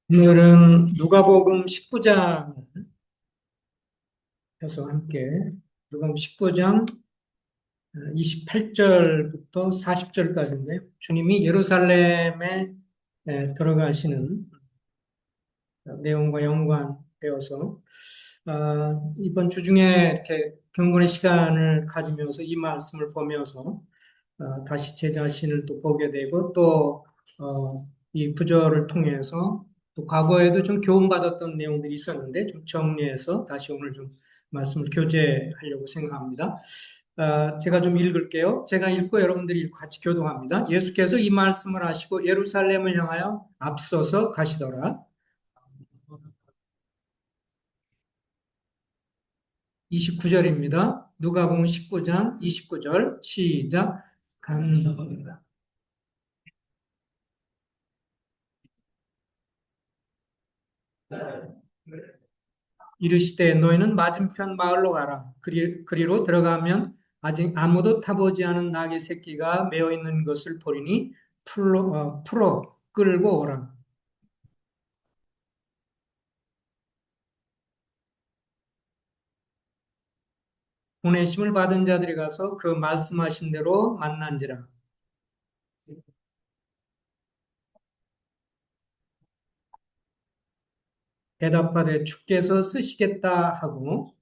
오늘은 누가복음 19장 해서 함께 누가복음 19장 28절부터 40절까지인데요. 주님이 예루살렘에 들어가시는 내용과 연관되어서 이번 주 중에 이렇게 경건의 시간을 가지면서 이 말씀을 보면서 다시 제 자신을 또 보게 되고 또 이 구절을 통해서 또 과거에도 좀 교훈받았던 내용들이 있었는데 좀 정리해서 다시 오늘 좀 말씀을 교제하려고 생각합니다. 제가 좀 읽을게요. 제가 읽고 여러분들이 읽고 같이 교동합니다. 예수께서 이 말씀을 하시고 예루살렘을 향하여 앞서서 가시더라. 29절입니다. 누가복음 19장 29절 시작. 감사합니다. 이르시되 너희는 맞은편 마을로 가라. 그리로 들어가면 아직 아무도 타보지 않은 나귀 새끼가 메어 있는 것을 보리니 풀어 끌고 오라. 보내심을 받은 자들이 가서 그 말씀하신 대로 만난지라. 대답하되 주께서 쓰시겠다 하고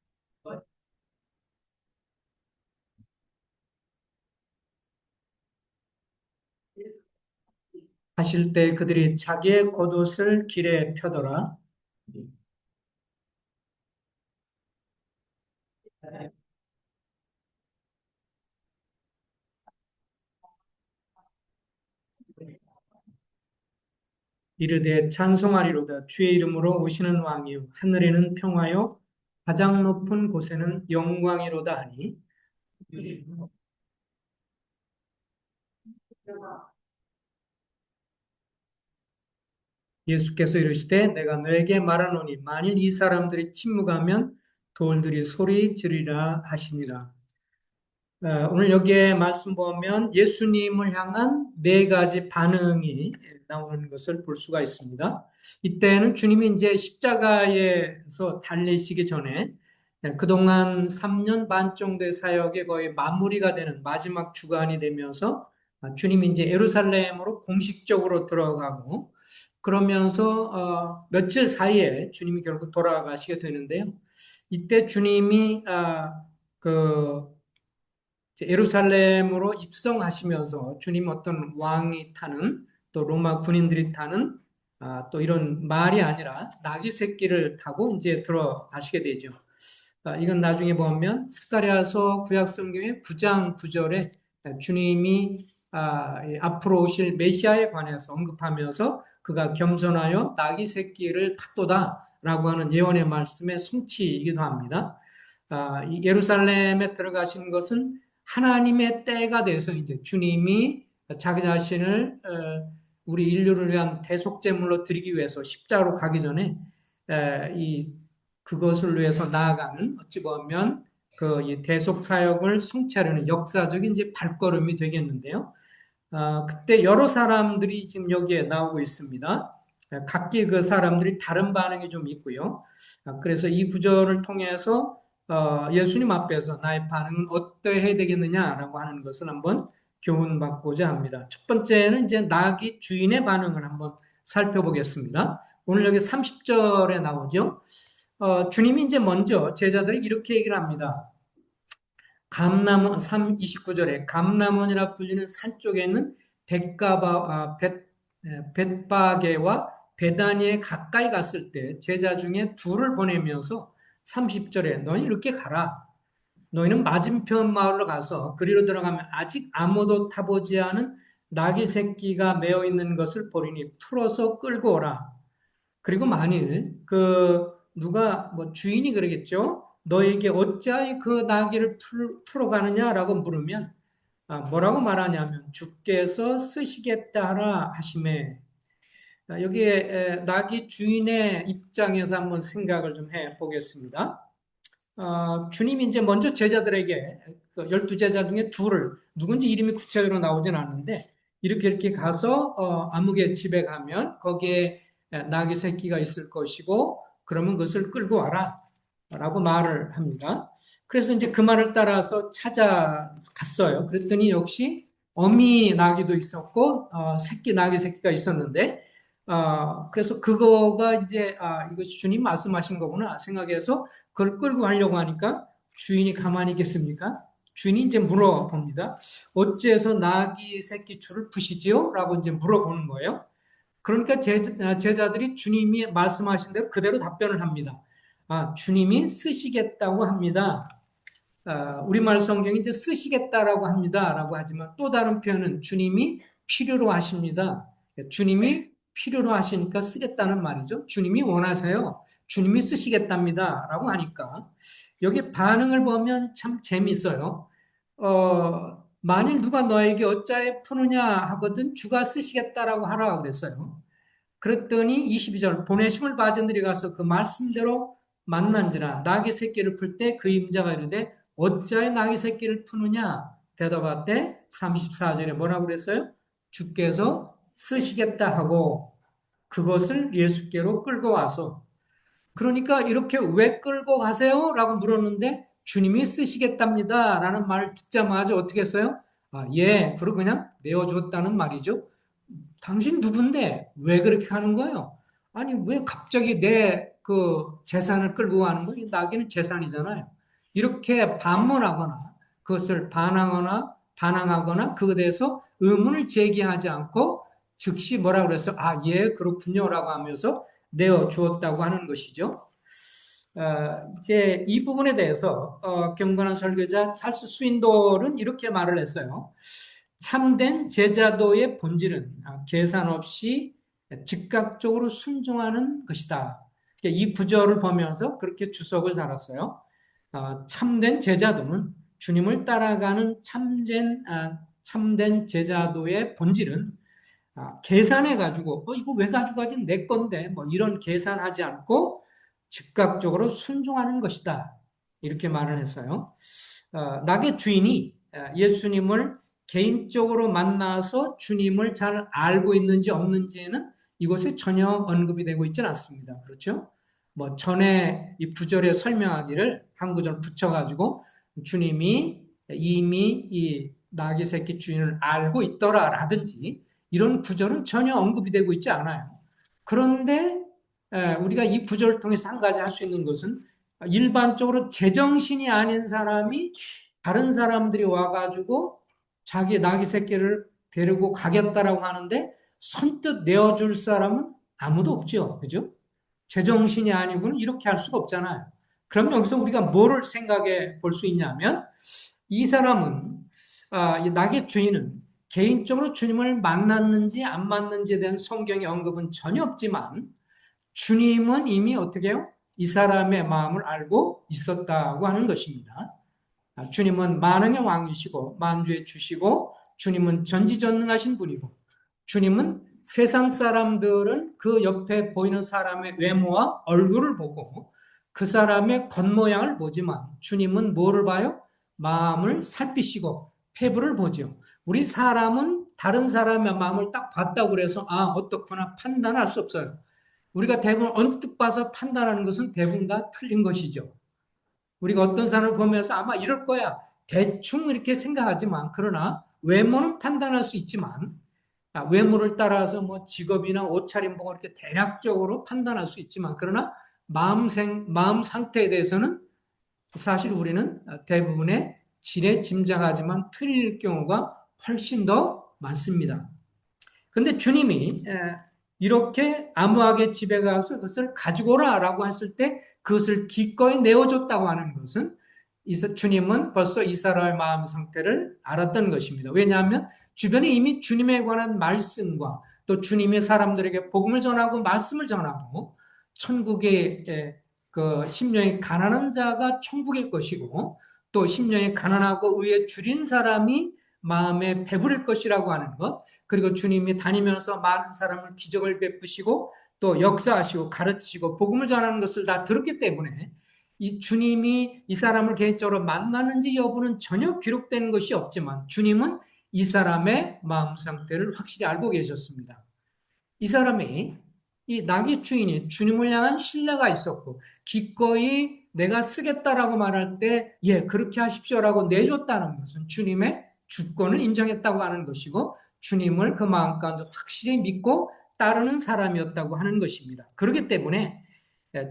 하실 때 그들이 자기의 겉옷을 길에 펴더라. 이르되 찬송하리로다. 주의 이름으로 오시는 왕이요 하늘에는 평화요 가장 높은 곳에는 영광이로다 하니 예수께서 이르시되 내가 너에게 말하노니 만일 이 사람들이 침묵하면 돌들이 소리 지르리라 하시니라. 오늘 여기에 말씀 보면 예수님을 향한 네 가지 반응이 나오는 것을 볼 수가 있습니다. 이때는 주님이 이제 십자가에서 달리시기 전에 그동안 3년 반 정도의 사역이 거의 마무리가 되는 마지막 주간이 되면서 주님이 이제 예루살렘으로 공식적으로 들어가고 그러면서 며칠 사이에 주님이 결국 돌아가시게 되는데요. 이때 주님이 그 예루살렘으로 입성하시면서 주님 어떤 왕이 타는 또 로마 군인들이 타는 또 이런 말이 아니라 나귀 새끼를 타고 이제 들어가시게 되죠. 이건 나중에 보면 스가랴서 구약 성경의 9장 9절에 주님이 앞으로 오실 메시아에 관해서 언급하면서 그가 겸손하여 나귀 새끼를 탔도다라고 하는 예언의 말씀의 성취이기도 합니다. 이 예루살렘에 들어가신 것은 하나님의 때가 돼서 이제 주님이 자기 자신을 우리 인류를 위한 대속제물로 드리기 위해서 십자가로 가기 전에 이 그것을 위해서 나아가는 어찌 보면 그 대속 사역을 성취하려는 역사적인 이제 발걸음이 되겠는데요. 그때 여러 사람들이 지금 여기에 나오고 있습니다. 각기 그 사람들이 다른 반응이 좀 있고요. 그래서 이 구절을 통해서 예수님 앞에서 나의 반응은 어떠해야 되겠느냐라고 하는 것을 한번 교훈받고자 합니다. 첫 번째는 이제 나귀 주인의 반응을 한번 살펴보겠습니다. 오늘 여기 30절에 나오죠. 주님이 이제 먼저 제자들이 이렇게 얘기를 합니다. 감남원 29절에 감남원이라 불리는 산 쪽에 있는 벳바게와 베다니에 가까이 갔을 때 제자 중에 둘을 보내면서 30절에 너희 이렇게 가라. 너희는 맞은편 마을로 가서 그리로 들어가면 아직 아무도 타보지 않은 나귀 새끼가 메어 있는 것을 보리니 풀어서 끌고 오라. 그리고 만일 그 누가 뭐 주인이 그러겠죠. 너에게 어찌하여 그 나귀를 풀어가느냐라고 물으면 뭐라고 말하냐면 주께서 쓰시겠다 하라 하심에 여기에 나귀 주인의 입장에서 한번 생각을 좀 해보겠습니다. 주님이 이제 먼저 제자들에게 그 12제자 중에 둘을 누군지 이름이 구체적으로 나오진 않는데 이렇게 가서 아무개 집에 가면 거기에 낙이 새끼가 있을 것이고 그러면 그것을 끌고 와라 라고 말을 합니다. 그래서 이제 그 말을 따라서 찾아갔어요. 그랬더니 역시 어미 나귀도 있었고 새끼 나귀 새끼가 있었는데 그래서 그거가 이제 이것이 주님 말씀하신 거구나 생각해서 그걸 끌고 가려고 하니까 주인이 가만히 있겠습니까? 주인이 이제 물어봅니다. 어째서 나귀 새끼 줄을 푸시지요? 라고 이제 물어보는 거예요. 그러니까 제자들이 주님이 말씀하신 대로 그대로 답변을 합니다. 주님이 쓰시겠다고 합니다. 우리말 성경이 이제 쓰시겠다라고 합니다. 라고 하지만 또 다른 표현은 주님이 필요로 하십니다. 주님이 필요로 하시니까 쓰겠다는 말이죠. 주님이 원하세요. 주님이 쓰시겠답니다. 라고 하니까 여기 반응을 보면 참 재밌어요. 만일 누가 너에게 어찌하여 푸느냐 하거든 주가 쓰시겠다라고 하라 그랬어요. 그랬더니 22절 보내심을 받은 들이 가서 그 말씀대로 만난지라 나귀 새끼를 풀 때 그 임자가 이르되 어찌하여 나귀 새끼를 푸느냐 대답하되 34절에 뭐라고 그랬어요? 주께서 쓰시겠다 하고 그것을 예수께로 끌고 와서 그러니까 이렇게 왜 끌고 가세요? 라고 물었는데 주님이 쓰시겠답니다 라는 말을 듣자마자 어떻게 했어요? 예, 그리고 그냥 내어줬다는 말이죠. 당신 누군데 왜 그렇게 하는 거예요? 아니 왜 갑자기 내 그 재산을 끌고 가는 거예요? 나귀는 재산이잖아요. 이렇게 반문하거나 그것을 반항하거나 그것에 대해서 의문을 제기하지 않고 즉시 뭐라 그랬어? 예, 그렇군요라고 하면서 내어 주었다고 하는 것이죠. 이제 이 부분에 대해서 경건한 설교자 찰스 스윈돌은 이렇게 말을 했어요. 참된 제자도의 본질은 계산 없이 즉각적으로 순종하는 것이다. 이 구절을 보면서 그렇게 주석을 달았어요. 참된 제자도는 주님을 따라가는 참된 제자도의 본질은 계산해가지고 이거 왜 가져가지 내 건데 뭐 이런 계산하지 않고 즉각적으로 순종하는 것이다. 이렇게 말을 했어요. 낙의 주인이 예수님을 개인적으로 만나서 주님을 잘 알고 있는지 없는지에는 이곳에 전혀 언급이 되고 있지는 않습니다. 그렇죠? 뭐 전에 이 구절에 설명하기를 한 구절 붙여가지고 주님이 이미 이 나귀 새끼 주인을 알고 있더라라든지 이런 구절은 전혀 언급이 되고 있지 않아요. 그런데 우리가 이 구절을 통해서 한 가지 할 수 있는 것은 일반적으로 제정신이 아닌 사람이 다른 사람들이 와가지고 자기 나귀 새끼를 데리고 가겠다라고 하는데 선뜻 내어줄 사람은 아무도 없죠. 그죠? 제정신이 아니고는 이렇게 할 수가 없잖아요. 그럼 여기서 우리가 뭐를 생각해 볼 수 있냐면 이 사람은 이 낙의 주인은 개인적으로 주님을 만났는지 안 만났는지에 대한 성경의 언급은 전혀 없지만 주님은 이미 어떻게 해요? 이 사람의 마음을 알고 있었다고 하는 것입니다. 주님은 만왕의 왕이시고 만주의 주시고 주님은 전지전능하신 분이고 주님은 세상 사람들은 그 옆에 보이는 사람의 외모와 얼굴을 보고 그 사람의 겉모양을 보지만 주님은 뭐를 봐요? 마음을 살피시고 폐부를 보죠. 우리 사람은 다른 사람의 마음을 딱 봤다고 그래서 어떻구나 판단할 수 없어요. 우리가 대부분 언뜻 봐서 판단하는 것은 대부분 다 틀린 것이죠. 우리가 어떤 사람을 보면서 아마 이럴 거야. 대충 이렇게 생각하지만, 그러나 외모는 판단할 수 있지만, 외모를 따라서 뭐 직업이나 옷차림 보고 이렇게 대략적으로 판단할 수 있지만, 그러나 마음 상태에 대해서는 사실 우리는 대부분의 지레 짐작하지만 틀릴 경우가 훨씬 더 많습니다. 근데 주님이 이렇게 암흑의 집에 가서 그것을 가지고 오라라고 했을 때 그것을 기꺼이 내어줬다고 하는 것은 주님은 벌써 이 사람의 마음 상태를 알았던 것입니다. 왜냐하면 주변에 이미 주님에 관한 말씀과 또 주님의 사람들에게 복음을 전하고 말씀을 전하고 천국의 그 심령이 가난한 자가 천국일 것이고 또 심령이 가난하고 의에 줄인 사람이 마음에 배부릴 것이라고 하는 것, 그리고 주님이 다니면서 많은 사람을 기적을 베푸시고 또 역사하시고 가르치고 복음을 전하는 것을 다 들었기 때문에 이 주님이 이 사람을 개인적으로 만나는지 여부는 전혀 기록되는 것이 없지만 주님은 이 사람의 마음 상태를 확실히 알고 계셨습니다. 이 사람이 이 낙의 주인이 주님을 향한 신뢰가 있었고 기꺼이 내가 쓰겠다라고 말할 때 예, 그렇게 하십시오라고 내줬다는 것은 주님의 주권을 인정했다고 하는 것이고 주님을 그 마음 가운데 확실히 믿고 따르는 사람이었다고 하는 것입니다. 그렇기 때문에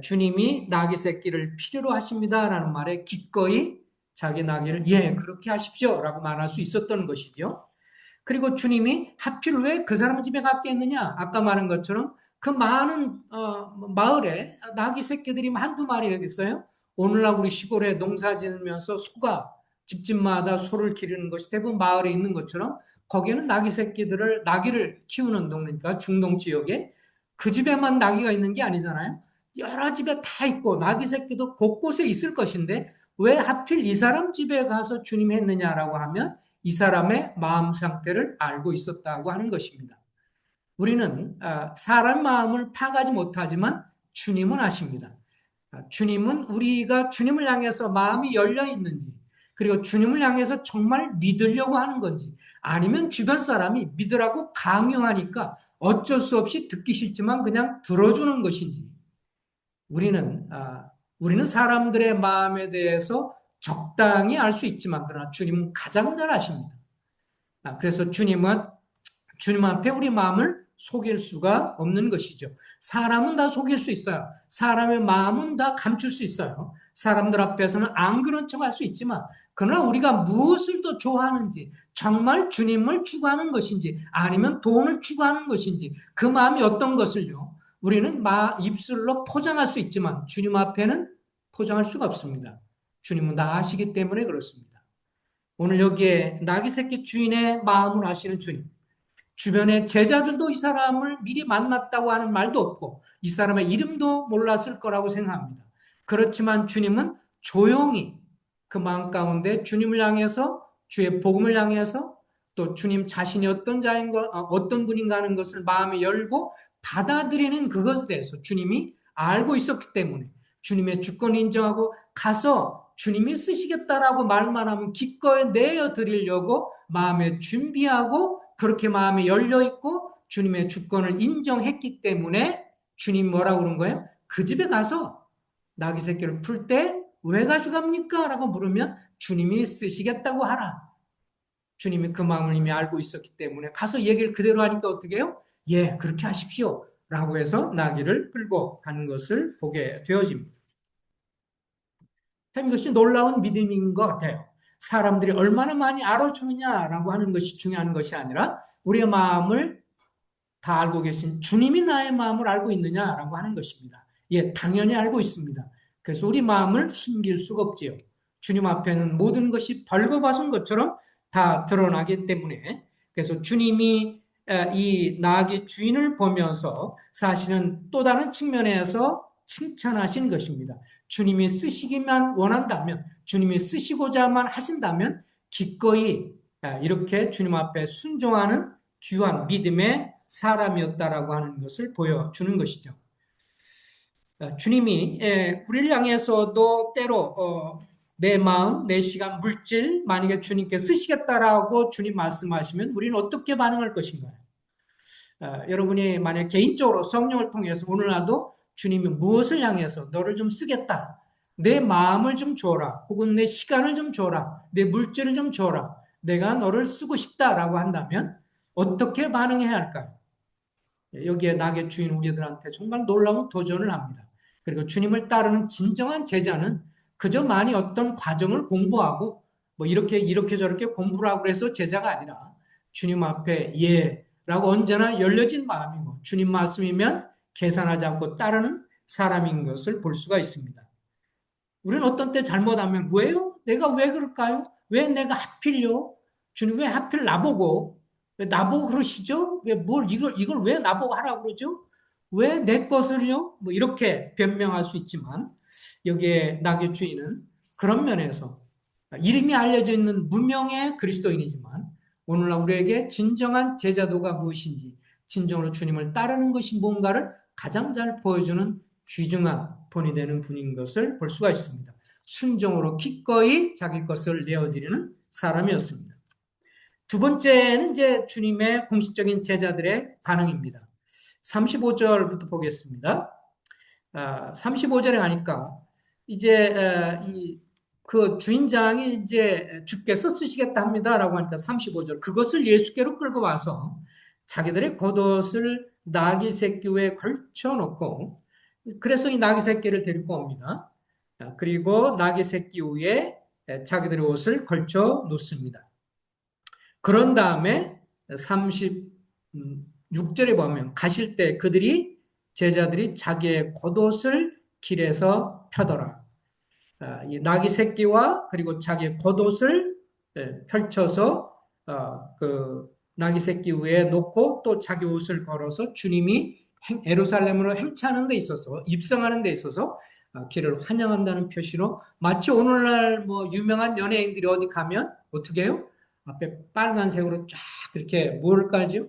주님이 나귀 새끼를 필요로 하십니다라는 말에 기꺼이 자기 나귀를 예, 그렇게 하십시오라고 말할 수 있었던 것이죠. 그리고 주님이 하필 왜 그 사람 집에 갔겠느냐? 아까 말한 것처럼 그 많은 마을에 나귀 새끼들이 한두 마리겠어요? 오늘날 우리 시골에 농사 지으면서 소가 집집마다 소를 기르는 것이 대부분 마을에 있는 것처럼 거기에는 나귀 새끼들을 나귀를 키우는 동네니까 중동 지역에 그 집에만 나귀가 있는 게 아니잖아요. 여러 집에 다 있고 나귀 새끼도 곳곳에 있을 것인데 왜 하필 이 사람 집에 가서 주님이 했느냐라고 하면 이 사람의 마음 상태를 알고 있었다고 하는 것입니다. 우리는 사람 마음을 파악하지 못하지만 주님은 아십니다. 주님은 우리가 주님을 향해서 마음이 열려 있는지 그리고 주님을 향해서 정말 믿으려고 하는 건지 아니면 주변 사람이 믿으라고 강요하니까 어쩔 수 없이 듣기 싫지만 그냥 들어주는 것인지 우리는 우리는 사람들의 마음에 대해서 적당히 알 수 있지만 그러나 주님은 가장 잘 아십니다. 그래서 주님은 주님 앞에 우리 마음을 속일 수가 없는 것이죠. 사람은 다 속일 수 있어요. 사람의 마음은 다 감출 수 있어요. 사람들 앞에서는 안 그런 척 할 수 있지만 그러나 우리가 무엇을 더 좋아하는지 정말 주님을 추구하는 것인지 아니면 돈을 추구하는 것인지 그 마음이 어떤 것을요. 우리는 입술로 포장할 수 있지만 주님 앞에는 포장할 수가 없습니다. 주님은 다 아시기 때문에 그렇습니다. 오늘 여기에 나귀 새끼 주인의 마음을 아시는 주님. 주변의 제자들도 이 사람을 미리 만났다고 하는 말도 없고 이 사람의 이름도 몰랐을 거라고 생각합니다. 그렇지만 주님은 조용히 그 마음 가운데 주님을 향해서 주의 복음을 향해서 또 주님 자신이 어떤 자인 것, 어떤 분인가 하는 것을 마음에 열고 받아들이는 그것에 대해서 주님이 알고 있었기 때문에 주님의 주권을 인정하고 가서 주님이 쓰시겠다라고 말만 하면 기꺼이 내어 드리려고 마음에 준비하고 그렇게 마음에 열려 있고 주님의 주권을 인정했기 때문에 주님 뭐라고 그런 거예요? 그 집에 가서 나귀 새끼를 풀 때 왜 가져갑니까? 라고 물으면 주님이 쓰시겠다고 하라. 주님이 그 마음을 이미 알고 있었기 때문에 가서 얘기를 그대로 하니까 어떻게 해요? 예, 그렇게 하십시오. 라고 해서 나귀를 끌고 가는 것을 보게 되어집니다. 참 이것이 놀라운 믿음인 것 같아요. 사람들이 얼마나 많이 알아주느냐라고 하는 것이 중요한 것이 아니라 우리의 마음을 다 알고 계신 주님이 나의 마음을 알고 있느냐라고 하는 것입니다. 예, 당연히 알고 있습니다. 그래서 우리 마음을 숨길 수가 없지요. 주님 앞에는 모든 것이 벌거벗은 것처럼 다 드러나기 때문에 그래서 주님이 이 나귀 주인을 보면서 사실은 또 다른 측면에서 칭찬하신 것입니다. 주님이 쓰시기만 원한다면 주님이 쓰시고자만 하신다면 기꺼이 이렇게 주님 앞에 순종하는 귀한 믿음의 사람이었다라고 하는 것을 보여주는 것이죠. 주님이 우리를 향해서도 때로 내 마음, 내 시간, 물질 만약에 주님께 쓰시겠다라고 주님 말씀하시면 우리는 어떻게 반응할 것인가요? 여러분이 만약 개인적으로 성령을 통해서 오늘날도 주님이 무엇을 향해서 너를 좀 쓰겠다. 내 마음을 좀 줘라. 혹은 내 시간을 좀 줘라. 내 물질을 좀 줘라. 내가 너를 쓰고 싶다라고 한다면 어떻게 반응해야 할까요? 여기에 낙의 주인 우리들한테 정말 놀라운 도전을 합니다. 그리고 주님을 따르는 진정한 제자는 그저 많이 어떤 과정을 공부하고 뭐 이렇게 저렇게 공부를 하고 해서 제자가 아니라 주님 앞에 예라고 언제나 열려진 마음이고 주님 말씀이면 계산하지 않고 따르는 사람인 것을 볼 수가 있습니다. 우리는 어떤 때 잘못하면 왜요? 내가 왜 그럴까요? 왜 내가 하필요? 주님 왜 하필 나보고 왜 나보고 그러시죠? 왜 뭘 이걸 왜 나보고 하라고 그러죠? 왜 내 것을요? 뭐 이렇게 변명할 수 있지만 여기에 낙의 주인은 그런 면에서 이름이 알려져 있는 무명의 그리스도인이지만 오늘날 우리에게 진정한 제자도가 무엇인지 진정으로 주님을 따르는 것이 뭔가를 가장 잘 보여주는 귀중한 본이 되는 분인 것을 볼 수가 있습니다. 순종으로 기꺼이 자기 것을 내어드리는 사람이었습니다. 두 번째는 이제 주님의 공식적인 제자들의 반응입니다. 35절부터 보겠습니다. 35절에 가니까 이제 그 주인장이 이제 주께서 쓰시겠다 합니다라고 하니까 35절 그것을 예수께로 끌고 와서 자기들의 겉옷을 나귀 새끼 위에 걸쳐 놓고 그래서 이 나귀 새끼를 데리고 옵니다. 그리고 나귀 새끼 위에 자기들의 옷을 걸쳐 놓습니다. 그런 다음에 36절에 보면 가실 때 제자들이 자기의 겉옷을 길에서 펴더라. 이 나귀 새끼와 그리고 자기의 겉옷을 펼쳐서 그 나귀 새끼 위에 놓고 또 자기 옷을 걸어서 주님이 예루살렘으로 행차하는 데 있어서 입성하는 데 있어서 길을 환영한다는 표시로 마치 오늘날 뭐 유명한 연예인들이 어디 가면 어떻게 해요? 앞에 빨간색으로 쫙 이렇게 뭘 깔죠?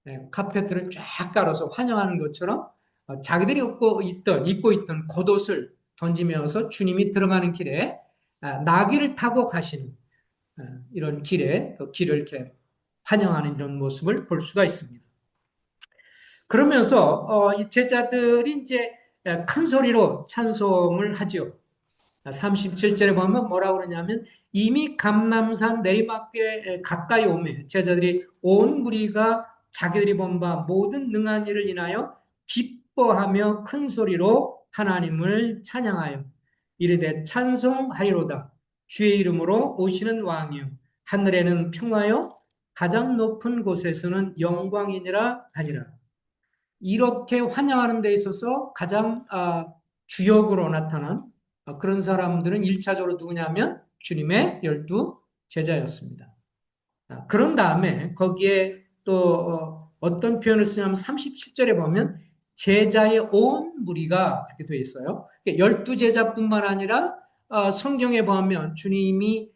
네, 카페트를 쫙 깔아서 환영하는 것처럼 자기들이 입고 있던 겉옷을 던지면서 주님이 들어가는 길에 나귀를 타고 가시는 이런 길에 그 길을 이렇게 환영하는 이런 모습을 볼 수가 있습니다. 그러면서 이 제자들이 이제 큰 소리로 찬송을 하죠. 37절에 보면 뭐라고 그러냐면 이미 감람산 내리막에 가까이 오매 제자들이 온 무리가 자기들이 본 바 모든 능한 일을 인하여 기뻐하며 큰 소리로 하나님을 찬양하여 이르되 찬송하리로다 주의 이름으로 오시는 왕이요 하늘에는 평화요 가장 높은 곳에서는 영광이니라 하니라. 이렇게 환영하는 데 있어서 가장 주역으로 나타난 그런 사람들은 1차적으로 누구냐면 주님의 12 제자였습니다. 그런 다음에 거기에 또 어떤 표현을 쓰냐면 37절에 보면 제자의 온 무리가 이렇게 되어 있어요. 12 제자뿐만 아니라 성경에 보면 주님이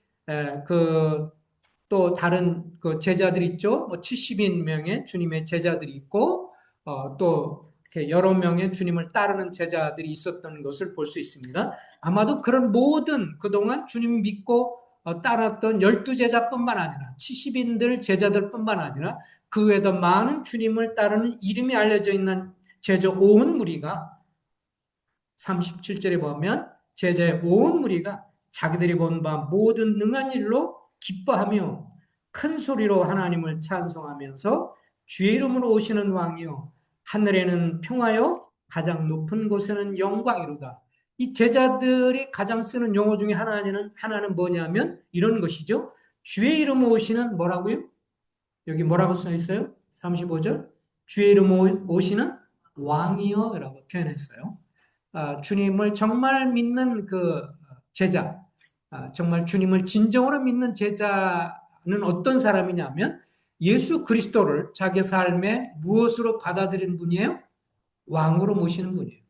그 또 다른 그 제자들 있죠. 뭐 70인명의 주님의 제자들이 있고 또 이렇게 여러 명의 주님을 따르는 제자들이 있었던 것을 볼 수 있습니다. 아마도 그런 모든 그동안 주님 믿고 따랐던 12 제자뿐만 아니라 70인들 제자들뿐만 아니라 그 외에도 많은 주님을 따르는 이름이 알려져 있는 제자 온 무리가 37절에 보면 제자의 온 무리가 자기들이 본 바 모든 능한 일로 기뻐하며 큰 소리로 하나님을 찬송하면서 주의 이름으로 오시는 왕이요 하늘에는 평화요 가장 높은 곳에는 영광이로다. 이 제자들이 가장 쓰는 용어 중에 하나는 뭐냐면 이런 것이죠. 주의 이름으로 오시는 뭐라고요? 여기 뭐라고 써 있어요? 35절 주의 이름으로 오시는 왕이요 라고 표현했어요. 주님을 정말 믿는 그 제자, 정말 주님을 진정으로 믿는 제자는 어떤 사람이냐면 예수 그리스도를 자기 삶에 무엇으로 받아들인 분이에요? 왕으로 모시는 분이에요.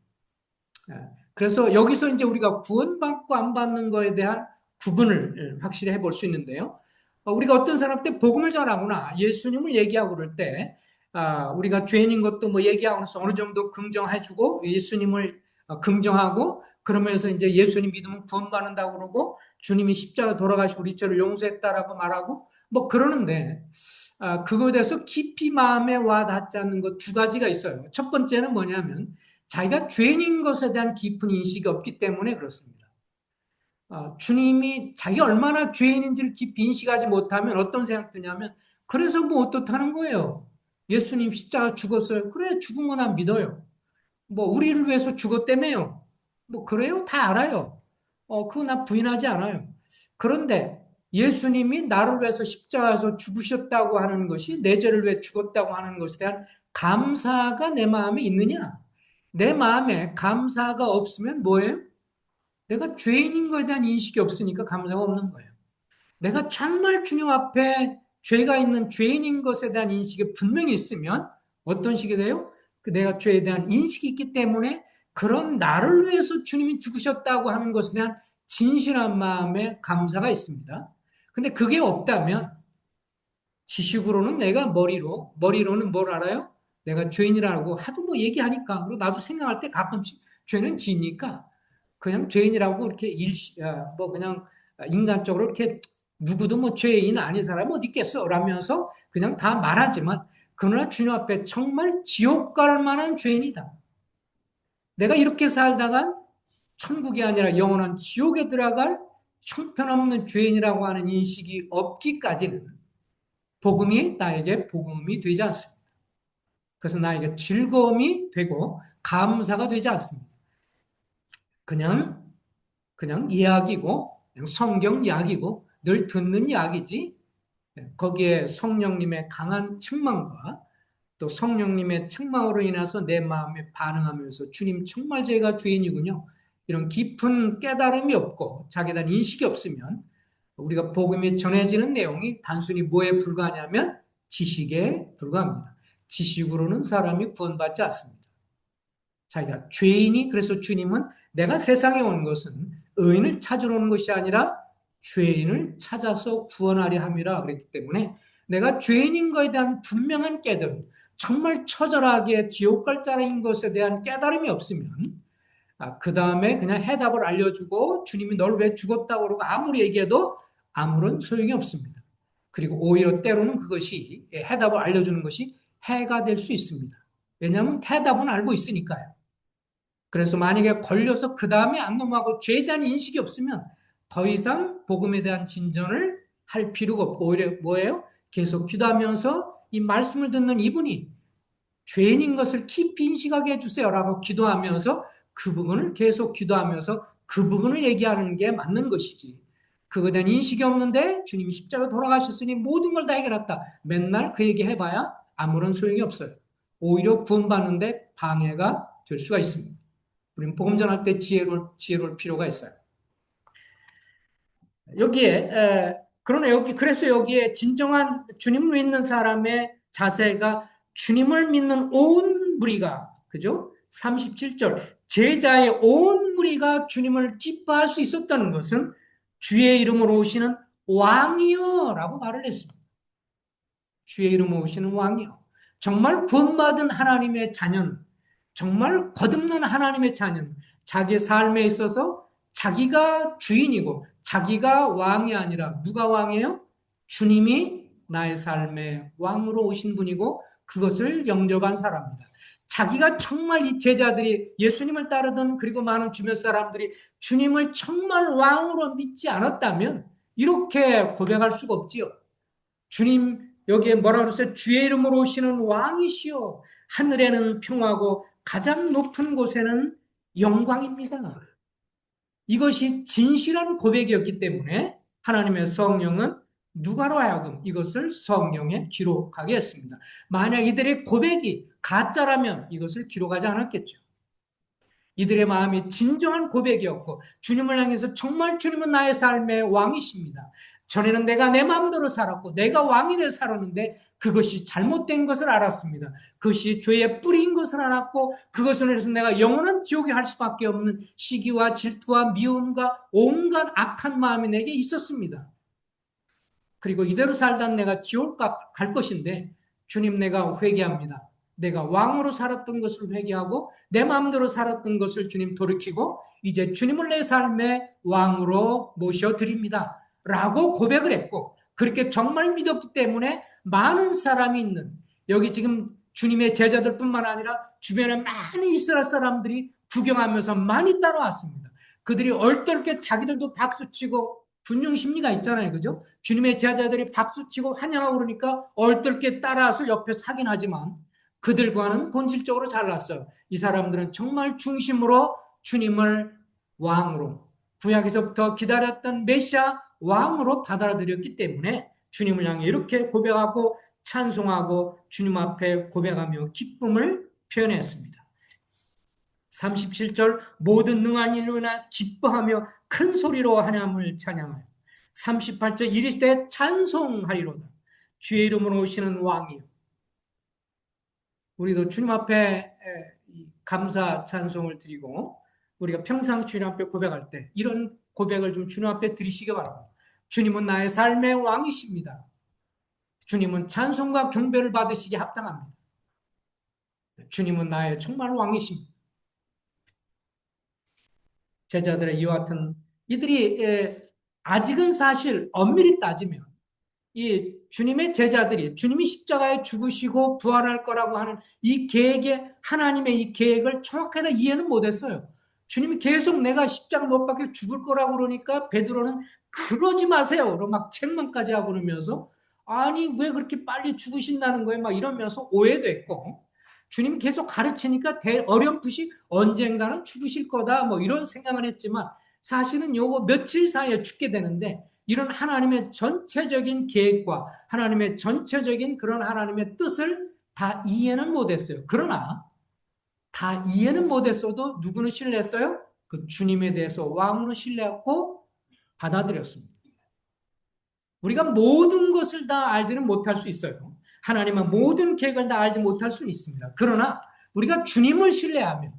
그래서 여기서 이제 우리가 구원받고 안 받는 거에 대한 구분을 확실히 해볼 수 있는데요. 우리가 어떤 사람한테 복음을 전하거나 예수님을 얘기하고 그럴 때 우리가 죄인인 것도 뭐 얘기하고 나서 어느 정도 긍정해주고 예수님을 긍정하고 그러면서 이제 예수님 믿으면 구원받는다고 그러고 주님이 십자가 돌아가시고 우리 죄를 용서했다라고 말하고 뭐 그러는데 그거에 대해서 깊이 마음에 와 닿지 않는 것 두 가지가 있어요. 첫 번째는 뭐냐면 자기가 죄인인 것에 대한 깊은 인식이 없기 때문에 그렇습니다. 주님이 자기가 얼마나 죄인인지를 깊이 인식하지 못하면 어떤 생각 드냐면 그래서 뭐 어떻다는 거예요. 예수님 십자가 죽었어요. 그래 죽은 거 난 믿어요. 뭐 우리를 위해서 죽었다며요. 뭐 그래요? 다 알아요. 그거 나 부인하지 않아요. 그런데 예수님이 나를 위해서 십자가에서 죽으셨다고 하는 것이 내 죄를 위해 죽었다고 하는 것에 대한 감사가 내 마음에 있느냐? 내 마음에 감사가 없으면 뭐예요? 내가 죄인인 것에 대한 인식이 없으니까 감사가 없는 거예요. 내가 정말 주님 앞에 죄가 있는 죄인인 것에 대한 인식이 분명히 있으면 어떤 식이 돼요? 내가 죄에 대한 인식이 있기 때문에 그런 나를 위해서 주님이 죽으셨다고 하는 것에 대한 진실한 마음에 감사가 있습니다. 근데 그게 없다면 지식으로는 내가 머리로는 뭘 알아요? 내가 죄인이라고 하도 뭐 얘기하니까 그리고 나도 생각할 때 가끔씩 죄는 지니까 그냥 죄인이라고 이렇게 뭐 그냥 인간적으로 이렇게 누구도 뭐 죄인 아닌 사람이 어디 있겠어 라면서 그냥 다 말하지만 그러나 주님 앞에 정말 지옥 갈 만한 죄인이다. 내가 이렇게 살다가 천국이 아니라 영원한 지옥에 들어갈 형편없는 죄인이라고 하는 인식이 없기까지는 복음이 나에게 복음이 되지 않습니다. 그래서 나에게 즐거움이 되고 감사가 되지 않습니다. 그냥 이야기고 그냥 성경 이야기고 늘 듣는 이야기지 거기에 성령님의 강한 책망과 또 성령님의 책망으로 인해서 내 마음에 반응하면서 주님 정말 제가 죄인이군요. 이런 깊은 깨달음이 없고 자기에 대한 인식이 없으면 우리가 복음이 전해지는 내용이 단순히 뭐에 불과하냐면 지식에 불과합니다. 지식으로는 사람이 구원받지 않습니다. 자기가 죄인이 그래서 주님은 내가 세상에 온 것은 의인을 찾으러 오는 것이 아니라 죄인을 찾아서 구원하려 함이라 그랬기 때문에 내가 죄인인 것에 대한 분명한 깨달음, 정말 처절하게 지옥 갈 자인 것에 대한 깨달음이 없으면 그 다음에 그냥 해답을 알려주고 주님이 널 왜 죽었다고 그러고 아무리 얘기해도 아무런 소용이 없습니다. 그리고 오히려 때로는 그것이 해답을 알려주는 것이 해가 될 수 있습니다. 왜냐하면 해답은 알고 있으니까요. 그래서 만약에 걸려서 그 다음에 안 넘어가고 죄에 대한 인식이 없으면 더 이상 복음에 대한 진전을 할 필요가 없고 오히려 뭐예요? 계속 기도하면서 이 말씀을 듣는 이분이 죄인인 것을 깊이 인식하게 해주세요라고 기도하면서 그 부분을 계속 기도하면서 그 부분을 얘기하는 게 맞는 것이지. 그거에 대한 인식이 없는데 주님이 십자가 돌아가셨으니 모든 걸 다 해결했다. 맨날 그 얘기 해봐야 아무런 소용이 없어요. 오히려 구원받는데 방해가 될 수가 있습니다. 우리는 복음 전할 때 지혜로울 필요가 있어요. 그러나 그래서 여기에 진정한 주님을 믿는 사람의 자세가 주님을 믿는 온 무리가, 그죠? 37절. 제자의 온 무리가 주님을 기뻐할 수 있었다는 것은 주의 이름으로 오시는 왕이여 라고 말을 했습니다. 주의 이름으로 오시는 왕이요. 정말 구원받은 하나님의 자녀는, 정말 거듭난 하나님의 자녀는 자기의 삶에 있어서 자기가 주인이고 자기가 왕이 아니라 누가 왕이에요? 주님이 나의 삶의 왕으로 오신 분이고 그것을 영접한 사람입니다. 자기가 정말 이 제자들이 예수님을 따르던 그리고 많은 주변 사람들이 주님을 정말 왕으로 믿지 않았다면 이렇게 고백할 수가 없지요. 주님 여기에 뭐라 그랬어요? 주의 이름으로 오시는 왕이시여 하늘에는 평화고 가장 높은 곳에는 영광입니다. 이것이 진실한 고백이었기 때문에 하나님의 성령은 누가로 하여금 이것을 성경에 기록하게 했습니다. 만약 이들의 고백이 가짜라면 이것을 기록하지 않았겠죠. 이들의 마음이 진정한 고백이었고 주님을 향해서 정말 주님은 나의 삶의 왕이십니다. 전에는 내가 내 마음대로 살았고 내가 왕이 되어 살았는데 그것이 잘못된 것을 알았습니다. 그것이 죄의 뿌리인 것을 알았고 그것을 해서 내가 영원한 지옥에 할 수밖에 없는 시기와 질투와 미움과 온갖 악한 마음이 내게 있었습니다. 그리고 이대로 살다 내가 지옥 갈 것인데 주님 내가 회개합니다. 내가 왕으로 살았던 것을 회개하고 내 마음대로 살았던 것을 주님 돌이키고 이제 주님을 내 삶의 왕으로 모셔드립니다. 라고 고백을 했고 그렇게 정말 믿었기 때문에 많은 사람이 있는 여기 지금 주님의 제자들뿐만 아니라 주변에 많은 이스라엘 사람들이 구경하면서 많이 따라왔습니다. 그들이 얼떨게 자기들도 박수치고 군중 심리가 있잖아요. 그죠? 주님의 제자들이 박수치고 환영하고 그러니까 얼떨게 따라서 옆에서 하긴 하지만 그들과는 본질적으로 잘났어요. 이 사람들은 정말 중심으로 주님을 왕으로 구약에서부터 기다렸던 메시아 왕으로 받아들였기 때문에 주님을 향해 이렇게 고백하고 찬송하고 주님 앞에 고백하며 기쁨을 표현했습니다. 37절 모든 능한 일로 인하 기뻐하며 큰 소리로 하나님을 찬양하여 38절 이르시되 찬송하리로다 주의 이름으로 오시는 왕이요. 우리도 주님 앞에 감사 찬송을 드리고 우리가 평상 주님 앞에 고백할 때 이런 고백을 좀 주님 앞에 드리시기 바랍니다. 주님은 나의 삶의 왕이십니다. 주님은 찬송과 경배를 받으시기에 합당합니다. 주님은 나의 정말 왕이십니다. 제자들의 이와 같은 이들이 아직은 사실 엄밀히 따지면 이 주님의 제자들이 주님이 십자가에 죽으시고 부활할 거라고 하는 이 계획에 하나님의 이 계획을 정확하게 이해는 못했어요. 주님이 계속 내가 십자가 못 박혀 죽을 거라고 그러니까 베드로는 그러지 마세요. 막 책망까지 하고 그러면서 아니 왜 그렇게 빨리 죽으신다는 거예요? 막 이러면서 오해도 했고 주님이 계속 가르치니까 어렴풋이 언젠가는 죽으실 거다 뭐 이런 생각을 했지만 사실은 요거 며칠 사이에 죽게 되는데 이런 하나님의 전체적인 계획과 하나님의 전체적인 그런 하나님의 뜻을 다 이해는 못했어요. 그러나 다 이해는 못했어도 누구는 신뢰했어요? 그 주님에 대해서 왕으로 신뢰했고 받아들였습니다. 우리가 모든 것을 다 알지는 못할 수 있어요. 하나님의 모든 계획을 다 알지 못할 수는 있습니다. 그러나 우리가 주님을 신뢰하면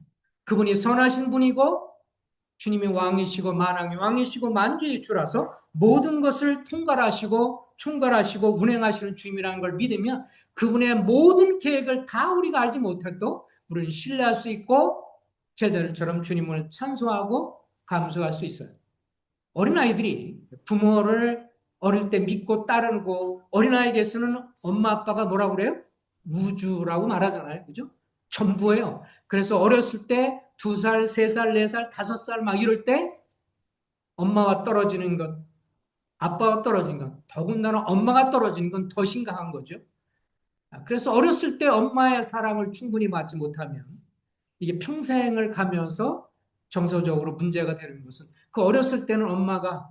그분이 선하신 분이고 주님이 왕이시고 만왕의 왕이시고 만주의 주라서 모든 것을 통괄하시고 총괄하시고 운행하시는 주님이라는 걸 믿으면 그분의 모든 계획을 다 우리가 알지 못해도 우리는 신뢰할 수 있고 제자들처럼 주님을 찬송하고 감수할 수 있어요. 어린아이들이 부모를 어릴 때 믿고 따르고 어린아이에게서는 엄마 아빠가 뭐라고 그래요? 우주라고 말하잖아요. 그죠? 전부예요. 그래서 어렸을 때 2살, 3살, 4살, 5살 막 이럴 때 엄마와 떨어지는 것, 아빠와 떨어지는 것, 더군다나 엄마가 떨어지는 건 더 심각한 거죠. 그래서 어렸을 때 엄마의 사랑을 충분히 받지 못하면 이게 평생을 가면서 정서적으로 문제가 되는 것은 그 어렸을 때는 엄마가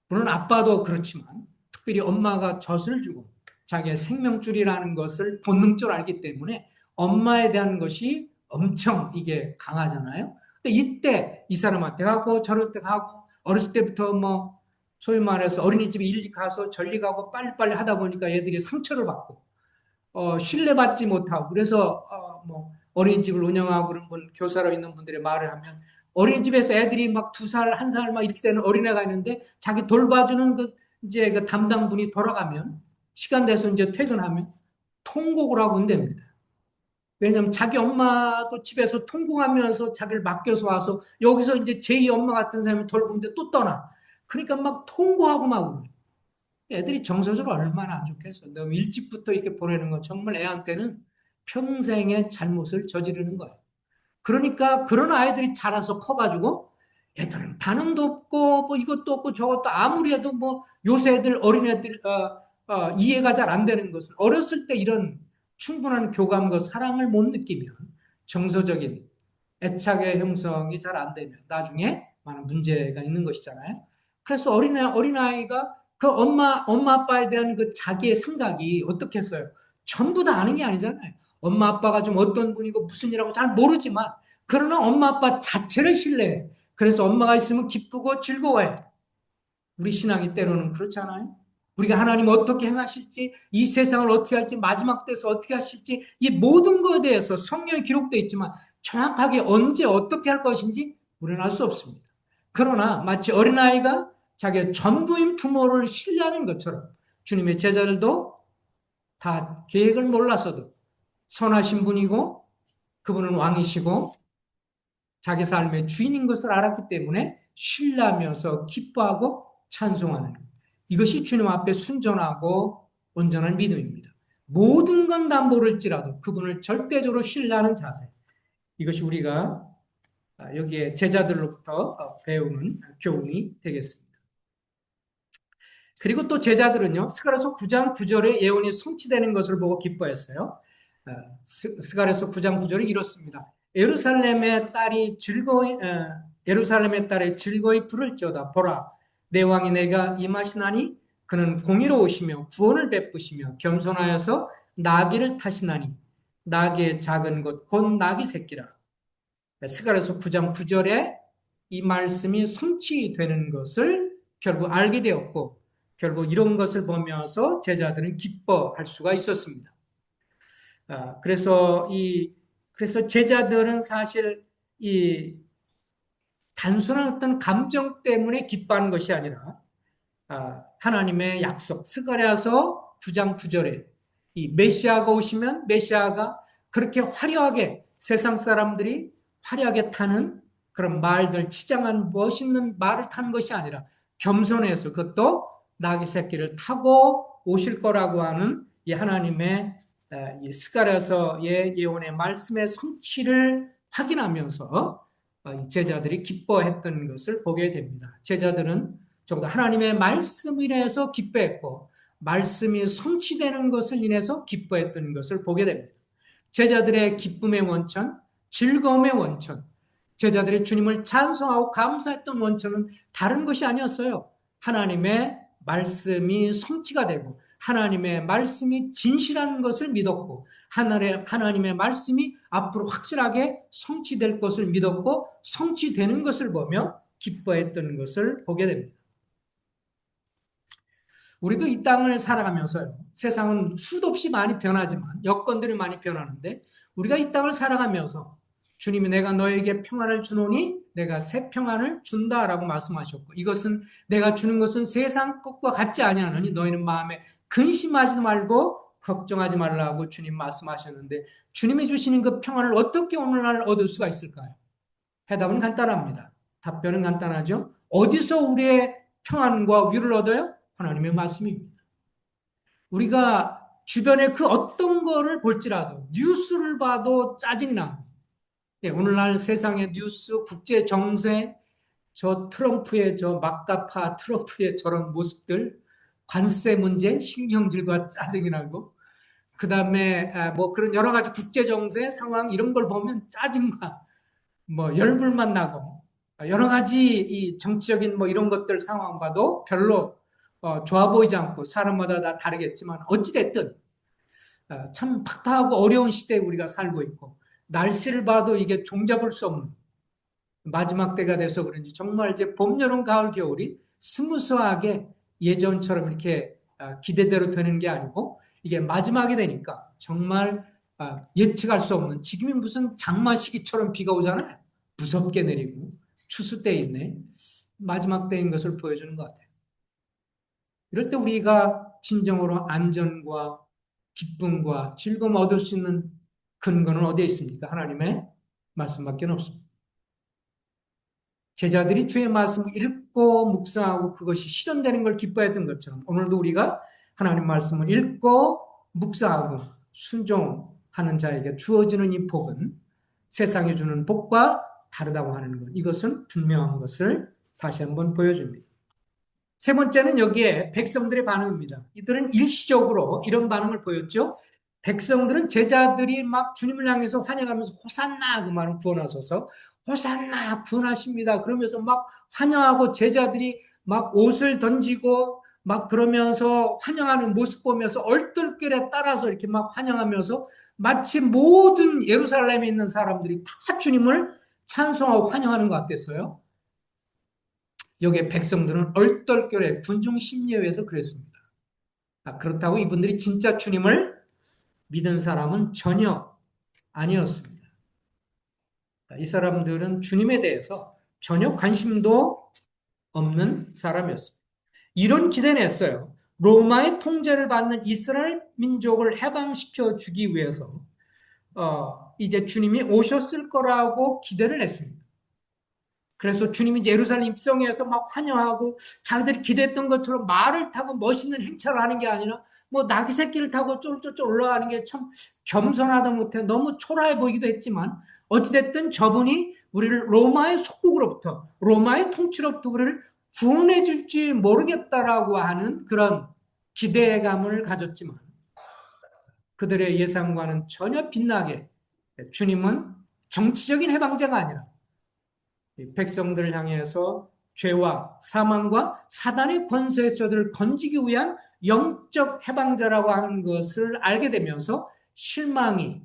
물론 아빠도 그렇지만 특별히 엄마가 젖을 주고 자기의 생명줄이라는 것을 본능적으로 알기 때문에 엄마에 대한 것이 엄청 이게 강하잖아요. 근데 이때 이 사람한테 가고 저럴 때 가고 어렸을 때부터 뭐 소위 말해서 어린이집에 일리 가서 전리 가고 빨리빨리 하다 보니까 애들이 상처를 받고 신뢰받지 못하고 그래서 뭐 어린이집을 운영하고 그런 분 교사로 있는 분들의 말을 하면 어린이집에서 애들이 막 2살, 1살 막 이렇게 되는 어린애가 있는데 자기 돌봐주는 그 이제 그 담당분이 돌아가면 시간 돼서 이제 퇴근하면 통곡을 하고 온답니다. 왜냐하면 자기 엄마도 집에서 통곡하면서 자기를 맡겨서 와서 여기서 이제 제2 엄마 같은 사람이 돌보는데 또 떠나. 그러니까 막 통고하고 막 울어요. 애들이 정서적으로 얼마나 안 좋겠어. 너무 일찍부터 이렇게 보내는 건 정말 애한테는 평생의 잘못을 저지르는 거예요. 그러니까 그런 아이들이 자라서 커가지고 애들은 반응도 없고 뭐 이것도 없고 저것도 아무리 해도 뭐 요새 애들 어린애들 이해가 잘 안 되는 것은 어렸을 때 이런 충분한 교감과 사랑을 못 느끼면 정서적인 애착의 형성이 잘 안 되면 나중에 많은 문제가 있는 것이잖아요. 그래서 어린아이가 그 엄마 아빠에 대한 그 자기의 생각이 어떻게 했어요? 전부 다 아는 게 아니잖아요. 엄마 아빠가 좀 어떤 분이고 무슨 일하고 잘 모르지만 그러나 엄마 아빠 자체를 신뢰해. 그래서 엄마가 있으면 기쁘고 즐거워해. 우리 신앙이 때로는 그렇잖아요. 우리가 하나님 어떻게 행하실지, 이 세상을 어떻게 할지, 마지막 때에서 어떻게 하실지, 이 모든 것에 대해서 성경에 기록되어 있지만 정확하게 언제 어떻게 할 것인지 우리는 알 수 없습니다. 그러나 마치 어린아이가 자기의 전부인 부모를 신뢰하는 것처럼 주님의 제자들도 다 계획을 몰라서도 선하신 분이고 그분은 왕이시고 자기 삶의 주인인 것을 알았기 때문에 신뢰하면서 기뻐하고 찬송하는 것. 이것이 주님 앞에 순전하고 온전한 믿음입니다. 모든 건 다 모를지라도 그분을 절대적으로 신뢰하는 자세. 이것이 우리가 여기에 제자들로부터 배우는 교훈이 되겠습니다. 그리고 또 제자들은요, 스가랴서 9장 9절의 예언이 성취되는 것을 보고 기뻐했어요. 스가랴서 9장 9절이 이렇습니다. 예루살렘의 딸이 즐거이 부를지어다. 보라, 내 왕이 내가 임하시나니 그는 공의로우시며 구원을 베푸시며 겸손하여서 나귀를 타시나니 나귀의 작은 것 곧 나귀 새끼라. 스가랴서 9장 9절에 이 말씀이 성취되는 것을 결국 알게 되었고 결국 이런 것을 보면서 제자들은 기뻐할 수가 있었습니다. 그래서 제자들은 사실 이 단순한 어떤 감정 때문에 기뻐하는 것이 아니라 하나님의 약속, 스가랴서 9장 9절에 이 메시아가 오시면 메시아가 그렇게 화려하게 세상 사람들이 화려하게 타는 그런 말들, 치장한 멋있는 말을 타는 것이 아니라 겸손해서 그것도 나귀 새끼를 타고 오실 거라고 하는 이 하나님의 이 스가랴서의 예언의 말씀의 성취를 확인하면서 이 제자들이 기뻐했던 것을 보게 됩니다. 제자들은 적어도 하나님의 말씀으로 인해서 기뻐했고 말씀이 성취되는 것을 인해서 기뻐했던 것을 보게 됩니다. 제자들의 기쁨의 원천, 즐거움의 원천, 제자들이 주님을 찬송하고 감사했던 원천은 다른 것이 아니었어요. 하나님의 말씀이 성취가 되고 하나님의 말씀이 진실한 것을 믿었고 하나님의 말씀이 앞으로 확실하게 성취될 것을 믿었고 성취되는 것을 보며 기뻐했던 것을 보게 됩니다. 우리도 이 땅을 살아가면서요. 세상은 수도 없이 많이 변하지만 여건들이 많이 변하는데 우리가 이 땅을 살아가면서 주님이 내가 너에게 평안을 주노니 내가 새 평안을 준다라고 말씀하셨고 이것은 내가 주는 것은 세상 것과 같지 아니하노니 너희는 마음에 근심하지 말고 걱정하지 말라고 주님 말씀하셨는데 주님이 주시는 그 평안을 어떻게 오늘날 얻을 수가 있을까요? 해답은 간단합니다. 답변은 간단하죠. 어디서 우리의 평안과 위를 얻어요? 하나님의 말씀입니다. 우리가 주변에 그 어떤 거를 볼지라도 뉴스를 봐도 짜증이 납니다. 예, 오늘날 세상의 뉴스, 국제 정세, 저 트럼프의 저 막가파 트럼프의 저런 모습들, 관세 문제, 신경질과 짜증이 나고, 그 다음에 뭐 그런 여러 가지 국제 정세 상황 이런 걸 보면 짜증과 뭐 열불만 나고 여러 가지 이 정치적인 뭐 이런 것들 상황 봐도 별로 좋아 보이지 않고 사람마다 다 다르겠지만 어찌됐든 참 팍팍하고 어려운 시대에 우리가 살고 있고 날씨를 봐도 이게 종잡을 수 없는 마지막 때가 돼서 그런지 정말 이제 봄, 여름, 가을, 겨울이 스무스하게 예전처럼 이렇게 기대대로 되는 게 아니고 이게 마지막이 되니까 정말 예측할 수 없는 지금이 무슨 장마 시기처럼 비가 오잖아요. 무섭게 내리고 추수 때 있네. 마지막 때인 것을 보여주는 것 같아요. 이럴 때 우리가 진정으로 안전과 기쁨과 즐거움 얻을 수 있는 근거는 어디에 있습니까? 하나님의 말씀밖에 없습니다. 제자들이 주의 말씀을 읽고 묵상하고 그것이 실현되는 걸 기뻐했던 것처럼 오늘도 우리가 하나님 말씀을 읽고 묵상하고 순종하는 자에게 주어지는 이 복은 세상이 주는 복과 다르다고 하는 것. 이것은 분명한 것을 다시 한번 보여줍니다. 세 번째는 여기에 백성들의 반응입니다. 이들은 일시적으로 이런 반응을 보였죠. 백성들은 제자들이 막 주님을 향해서 환영하면서 호산나 그 말은 구원하소서 호산나 구원하십니다. 그러면서 막 환영하고 제자들이 막 옷을 던지고 막 그러면서 환영하는 모습 보면서 얼떨결에 따라서 이렇게 막 환영하면서 마치 모든 예루살렘에 있는 사람들이 다 주님을 찬송하고 환영하는 것 같았어요. 여기에 백성들은 얼떨결에 군중 심리에 의해서 그랬습니다. 그렇다고 이분들이 진짜 주님을 믿은 사람은 전혀 아니었습니다. 이 사람들은 주님에 대해서 전혀 관심도 없는 사람이었습니다. 이런 기대는 했어요. 로마의 통제를 받는 이스라엘 민족을 해방시켜 주기 위해서 이제 주님이 오셨을 거라고 기대를 했습니다. 그래서 주님이 예루살렘 입성해서 막 환영하고 자기들이 기대했던 것처럼 말을 타고 멋있는 행차를 하는 게 아니라 뭐 나귀 새끼를 타고 쫄쫄쫄 올라가는 게 참 겸손하다 못해 너무 초라해 보이기도 했지만 어찌됐든 저분이 우리를 로마의 속국으로부터 로마의 통치로부터 우리를 구원해 줄지 모르겠다라고 하는 그런 기대감을 가졌지만 그들의 예상과는 전혀 빗나게 주님은 정치적인 해방자가 아니라 백성들을 향해서 죄와 사망과 사단의 권세에서 저들을 건지기 위한 영적 해방자라고 하는 것을 알게 되면서 실망이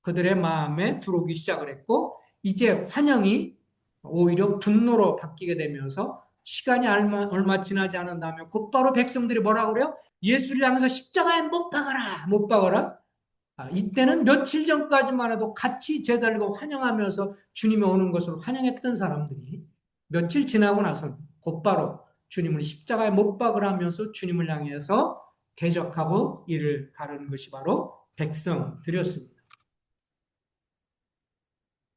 그들의 마음에 들어오기 시작을 했고 이제 환영이 오히려 분노로 바뀌게 되면서 시간이 얼마 지나지 않은 다음에 곧바로 백성들이 뭐라고 그래요? 예수를 향해서 십자가에 못 박아라 못 박아라. 이때는 며칠 전까지만 해도 같이 제자들과 환영하면서 주님이 오는 것을 환영했던 사람들이 며칠 지나고 나서 곧바로 주님을 십자가에 못 박으라면서 주님을 향해서 대적하고 이를 가르는 것이 바로 백성들이었습니다.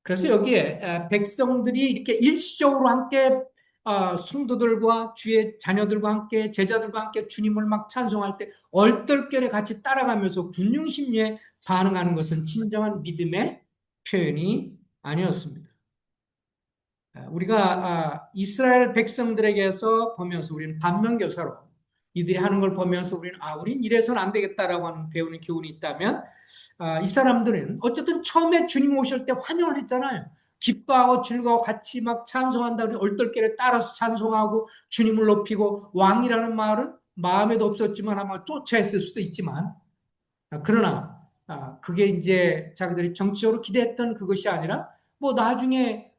그래서 여기에 백성들이 이렇게 일시적으로 함께 성도들과 주의 자녀들과 함께 제자들과 함께 주님을 막 찬송할 때 얼떨결에 같이 따라가면서 군중심리에 반응하는 것은 진정한 믿음의 표현이 아니었습니다. 우리가 이스라엘 백성들에게서 보면서 우리는 반면교사로 이들이 하는 걸 보면서 우린 이래서는 안 되겠다라고 하는 배우는 교훈이 있다면, 이 사람들은 어쨌든 처음에 주님 오실 때 환영을 했잖아요. 기뻐하고 즐거워 같이 막 찬송한다. 우리 얼떨결에 따라서 찬송하고 주님을 높이고, 왕이라는 말은 마음에도 없었지만 아마 쫓아했을 수도 있지만, 그러나 그게 이제 자기들이 정치적으로 기대했던 그것이 아니라 뭐 나중에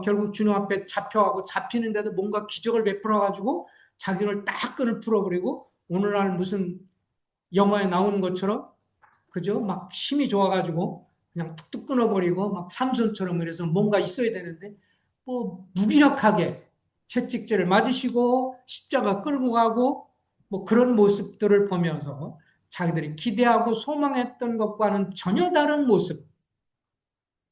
결국 주님 앞에 잡혀가고 잡히는데도 뭔가 기적을 베풀어 가지고 자기를 딱 끈을 풀어버리고 오늘날 무슨 영화에 나오는 것처럼 그죠? 막 힘이 좋아가지고 그냥 툭툭 끊어버리고 막 삼손처럼 이래서 뭔가 있어야 되는데 뭐 무기력하게 채찍질을 맞으시고 십자가 끌고 가고 뭐 그런 모습들을 보면서 자기들이 기대하고 소망했던 것과는 전혀 다른 모습,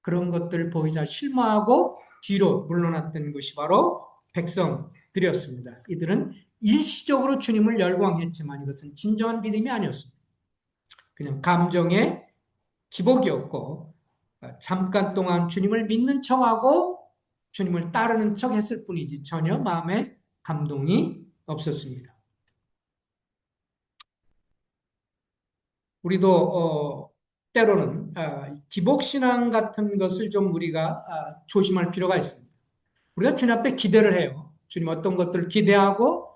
그런 것들을 보이자 실망하고 뒤로 물러났던 것이 바로 백성들이었습니다. 이들은 일시적으로 주님을 열광했지만 이것은 진정한 믿음이 아니었습니다. 그냥 감정의 기복이었고 잠깐 동안 주님을 믿는 척하고 주님을 따르는 척 했을 뿐이지 전혀 마음에 감동이 없었습니다. 우리도 때로는 기복신앙 같은 것을 좀 우리가 조심할 필요가 있습니다. 우리가 주님 앞에 기대를 해요. 주님 어떤 것들을 기대하고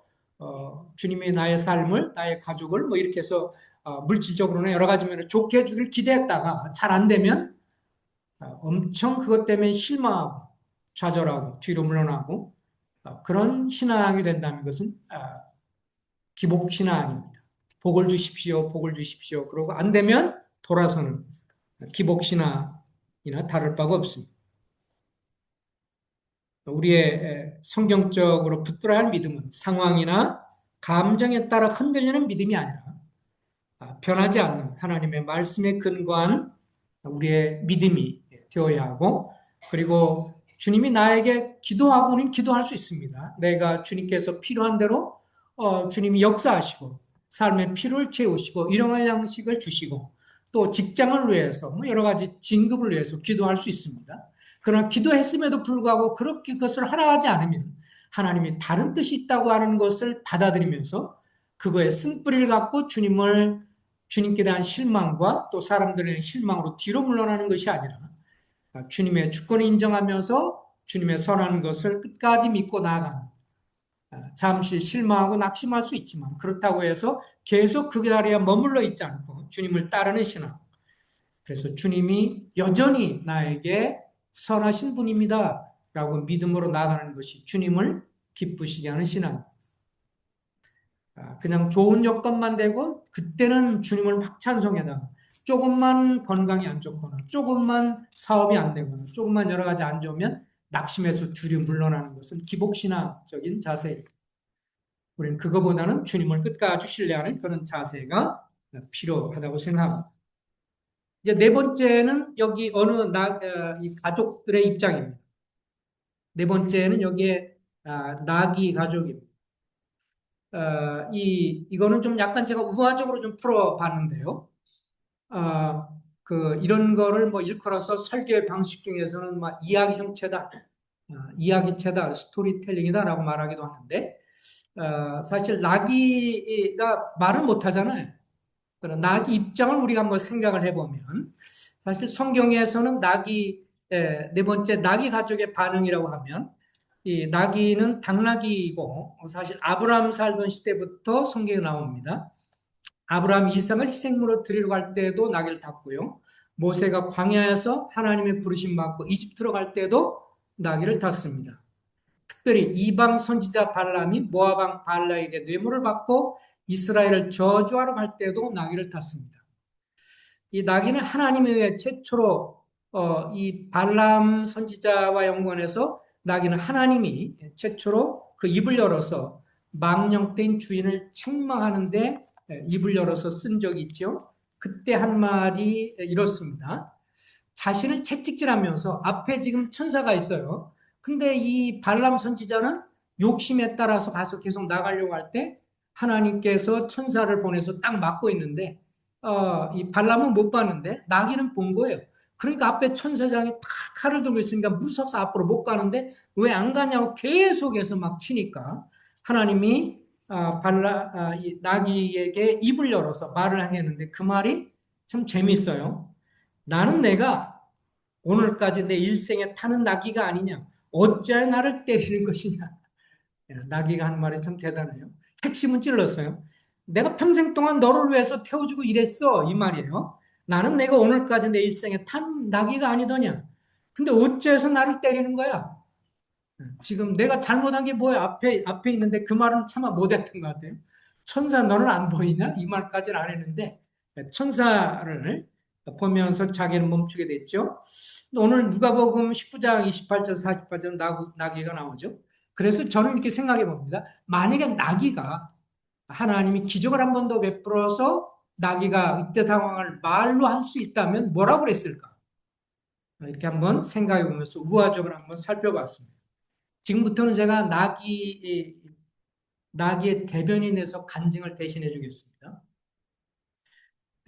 주님이 나의 삶을, 나의 가족을 뭐 이렇게 해서 물질적으로는 여러 가지 면에 좋게 해주길 기대했다가 잘 안 되면 엄청 그것 때문에 실망하고 좌절하고 뒤로 물러나고 그런 신앙이 된다면 그것은 기복 신앙입니다. 복을 주십시오, 복을 주십시오. 그러고 안 되면 돌아서는 기복 신앙이나 다를 바가 없습니다. 우리의 성경적으로 붙들어야 할 믿음은 상황이나 감정에 따라 흔들리는 믿음이 아니라 변하지 않는 하나님의 말씀에 근거한 우리의 믿음이 되어야 하고, 그리고 주님이 나에게 기도하고 우리는 기도할 수 있습니다. 내가 주님께서 필요한 대로 주님이 역사하시고 삶의 필요를 채우시고 일용할 양식을 주시고 또 직장을 위해서 뭐 여러 가지 진급을 위해서 기도할 수 있습니다. 그러나 기도했음에도 불구하고 그렇게 그것을 하나하지 않으면 하나님이 다른 뜻이 있다고 하는 것을 받아들이면서 그거에 쓴뿌리를 갖고 주님께 대한 실망과 또 사람들에 대한 실망으로 뒤로 물러나는 것이 아니라 주님의 주권을 인정하면서 주님의 선한 것을 끝까지 믿고 나아가는, 잠시 실망하고 낙심할 수 있지만 그렇다고 해서 계속 그 자리에 머물러 있지 않고 주님을 따르는 신앙. 그래서 주님이 여전히 나에게 선하신 분입니다 라고 믿음으로 나아가는 것이 주님을 기쁘시게 하는 신앙. 그냥 좋은 여건만 되고 그때는 주님을 막 찬송해다가 조금만 건강이 안 좋거나 조금만 사업이 안 되거나 조금만 여러 가지 안 좋으면 낙심해서 뒤로 물러나는 것은 기복신앙적인 자세입니다. 우리는 그거보다는 주님을 끝까지 신뢰하는 그런 자세가 필요하다고 생각합니다. 이제 네 번째는 여기 이 가족들의 입장입니다. 네 번째는 여기에 나귀 가족입니다. 이거는 좀 약간 제가 우화적으로 좀 풀어봤는데요. 아, 이런 거를 뭐 일컬어서 설계 방식 중에서는 막 이야기 형체다, 이야기체다, 스토리텔링이다라고 말하기도 하는데, 사실 나귀가 말을 못 하잖아요. 그런 나귀 입장을 우리가 한번 생각을 해보면, 사실 성경에서는 네 번째 나귀 가족의 반응이라고 하면, 이 나귀는 당나귀이고, 사실 아브라함 살던 시대부터 성경에 나옵니다. 아브라함 이삭을 희생으로 드리러 갈 때도 나귀를 탔고요. 모세가 광야에서 하나님의 부르심 받고 이집트로 갈 때도 나귀를 탔습니다. 특별히 이방 선지자 발람이 모압 왕 발락에게 뇌물을 받고 이스라엘을 저주하러 갈 때도 나귀를 탔습니다. 이 나귀는 하나님에 의해 최초로 이 발람 선지자와 연관해서 나귀는 하나님이 최초로 그 입을 열어서 망령된 주인을 책망하는데 입을 열어서 쓴 적이 있죠. 그때 한 말이 이렇습니다. 자신을 채찍질하면서 앞에 지금 천사가 있어요. 근데 이 발람 선지자는 욕심에 따라서 가서 계속 나가려고 할 때 하나님께서 천사를 보내서 딱 막고 있는데 이 발람은 못 봤는데 나귀는 본 거예요. 그러니까 앞에 천사장이 탁 칼을 들고 있으니까 무서워서 앞으로 못 가는데 왜 안 가냐고 계속해서 막 치니까 하나님이 이 나귀에게 입을 열어서 말을 하겠는데 그 말이 참 재밌어요. 나는 내가 오늘까지 내 일생에 타는 나귀가 아니냐. 어찌하여 나를 때리는 것이냐. 나귀가 한 말이 참 대단해요. 핵심은 찔렀어요. 내가 평생 동안 너를 위해서 태워주고 이랬어. 이 말이에요. 나는 내가 오늘까지 내 일생에 탄 나귀가 아니더냐. 근데 어째서 나를 때리는 거야? 지금 내가 잘못한 게 뭐야? 앞에 있는데 그 말은 차마 못했던 것 같아요. 천사 너는 안 보이냐? 이 말까지는 안 했는데 천사를 보면서 자기는 멈추게 됐죠. 오늘 누가복음 19장 28절 48절 나귀가 나오죠. 그래서 저는 이렇게 생각해 봅니다. 만약에 나귀가 하나님이 기적을 한 번 더 베풀어서 나귀가 이때 상황을 말로 할 수 있다면 뭐라고 그랬을까? 이렇게 한번 생각해 보면서 우화적으로 한번 살펴봤습니다. 지금부터는 제가 나귀의 대변인에서 간증을 대신해 주겠습니다.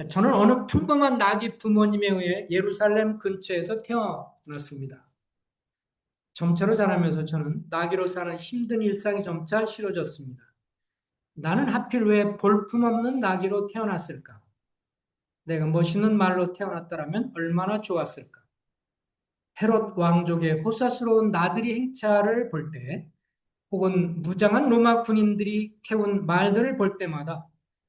저는 어느 평범한 나귀 부모님에 의해 예루살렘 근처에서 태어났습니다. 점차로 자라면서 저는 나귀로 사는 힘든 일상이 점차 싫어졌습니다. 나는 하필 왜 볼품없는 나귀로 태어났을까? 내가 멋있는 말로 태어났더라면 얼마나 좋았을까? 헤롯 왕족의 호사스러운 나들이 행차를 볼 때, 혹은 무장한 로마 군인들이 태운 말들을 볼 때마다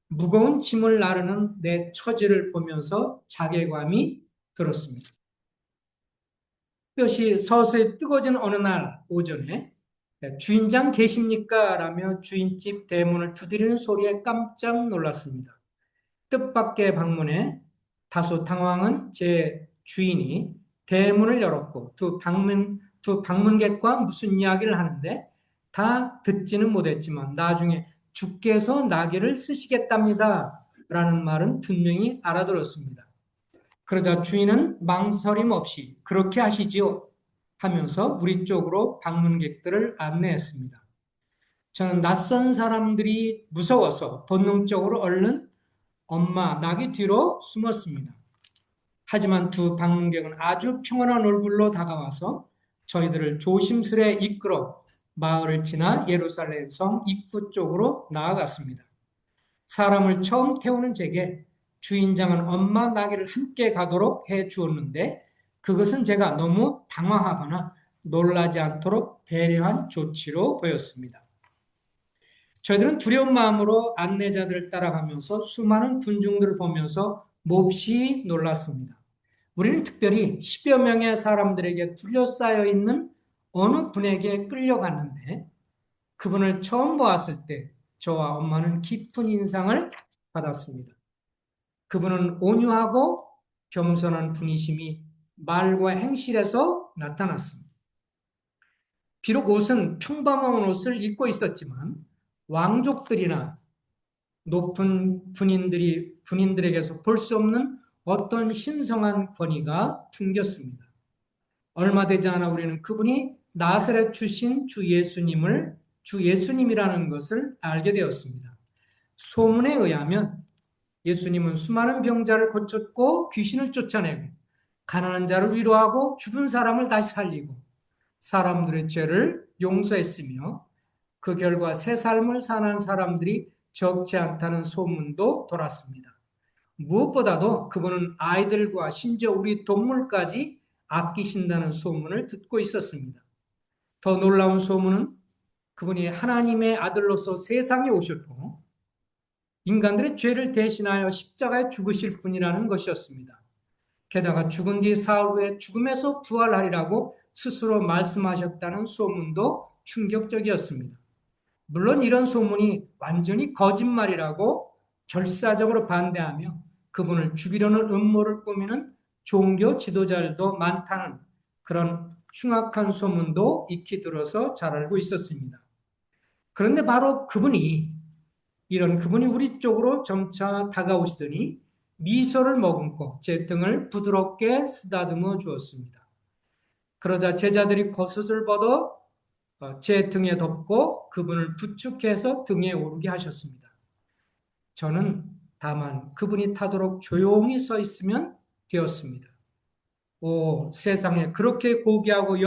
무거운 짐을 나르는 내 처지를 보면서 자괴감이 들었습니다. 뼈시 서서히 뜨거워진 어느 날 오전에 주인장 계십니까? 라며 주인집 대문을 두드리는 소리에 깜짝 놀랐습니다. 뜻밖의 방문에 다소 당황한 제 주인이 대문을 열었고 두 방문객과 무슨 이야기를 하는데 다 듣지는 못했지만 나중에 주께서 나귀를 쓰시겠답니다. 라는 말은 분명히 알아들었습니다. 그러자 주인은 망설임 없이 그렇게 하시지요 하면서 우리 쪽으로 방문객들을 안내했습니다. 저는 낯선 사람들이 무서워서 본능적으로 얼른 엄마 나귀 뒤로 숨었습니다. 하지만 두 방문객은 아주 평온한 얼굴로 다가와서 저희들을 조심스레 이끌어 마을을 지나 예루살렘 성 입구 쪽으로 나아갔습니다. 사람을 처음 태우는 제게 주인장은 엄마 나귀를 함께 가도록 해 주었는데 그것은 제가 너무 당황하거나 놀라지 않도록 배려한 조치로 보였습니다. 저희들은 두려운 마음으로 안내자들을 따라가면서 수많은 군중들을 보면서 몹시 놀랐습니다. 우리는 특별히 10여 명의 사람들에게 둘러싸여 있는 어느 분에게 끌려갔는데 그분을 처음 보았을 때 저와 엄마는 깊은 인상을 받았습니다. 그분은 온유하고 겸손한 분이심이 말과 행실에서 나타났습니다. 비록 옷은 평범한 옷을 입고 있었지만 왕족들이나 높은 군인들에게서 볼 수 없는 어떤 신성한 권위가 풍겼습니다. 얼마 되지 않아 우리는 그분이 나사렛 출신 주 예수님이라는 것을 알게 되었습니다. 소문에 의하면 예수님은 수많은 병자를 고쳤고 귀신을 쫓아내고 가난한 자를 위로하고 죽은 사람을 다시 살리고 사람들의 죄를 용서했으며 그 결과 새 삶을 사는 사람들이 적지 않다는 소문도 돌았습니다. 무엇보다도 그분은 아이들과 심지어 우리 동물까지 아끼신다는 소문을 듣고 있었습니다. 더 놀라운 소문은 그분이 하나님의 아들로서 세상에 오셨고 인간들의 죄를 대신하여 십자가에 죽으실 분이라는 것이었습니다. 게다가 죽은 뒤 사흘 후에 죽음에서 부활하리라고 스스로 말씀하셨다는 소문도 충격적이었습니다. 물론 이런 소문이 완전히 거짓말이라고 결사적으로 반대하며 그분을 죽이려는 음모를 꾸미는 종교 지도자들도 많다는 그런 흉악한 소문도 익히 들어서 잘 알고 있었습니다. 그런데 바로 그분이 우리 쪽으로 점차 다가오시더니 미소를 머금고 제 등을 부드럽게 쓰다듬어 주었습니다. 그러자 제자들이 겉옷을 벗어 제 등에 덮고 그분을 부축해서 등에 오르게 하셨습니다. 저는 다만 그분이 타도록 조용히 서 있으면 되었습니다. 오, 세상에 그렇게 고귀하고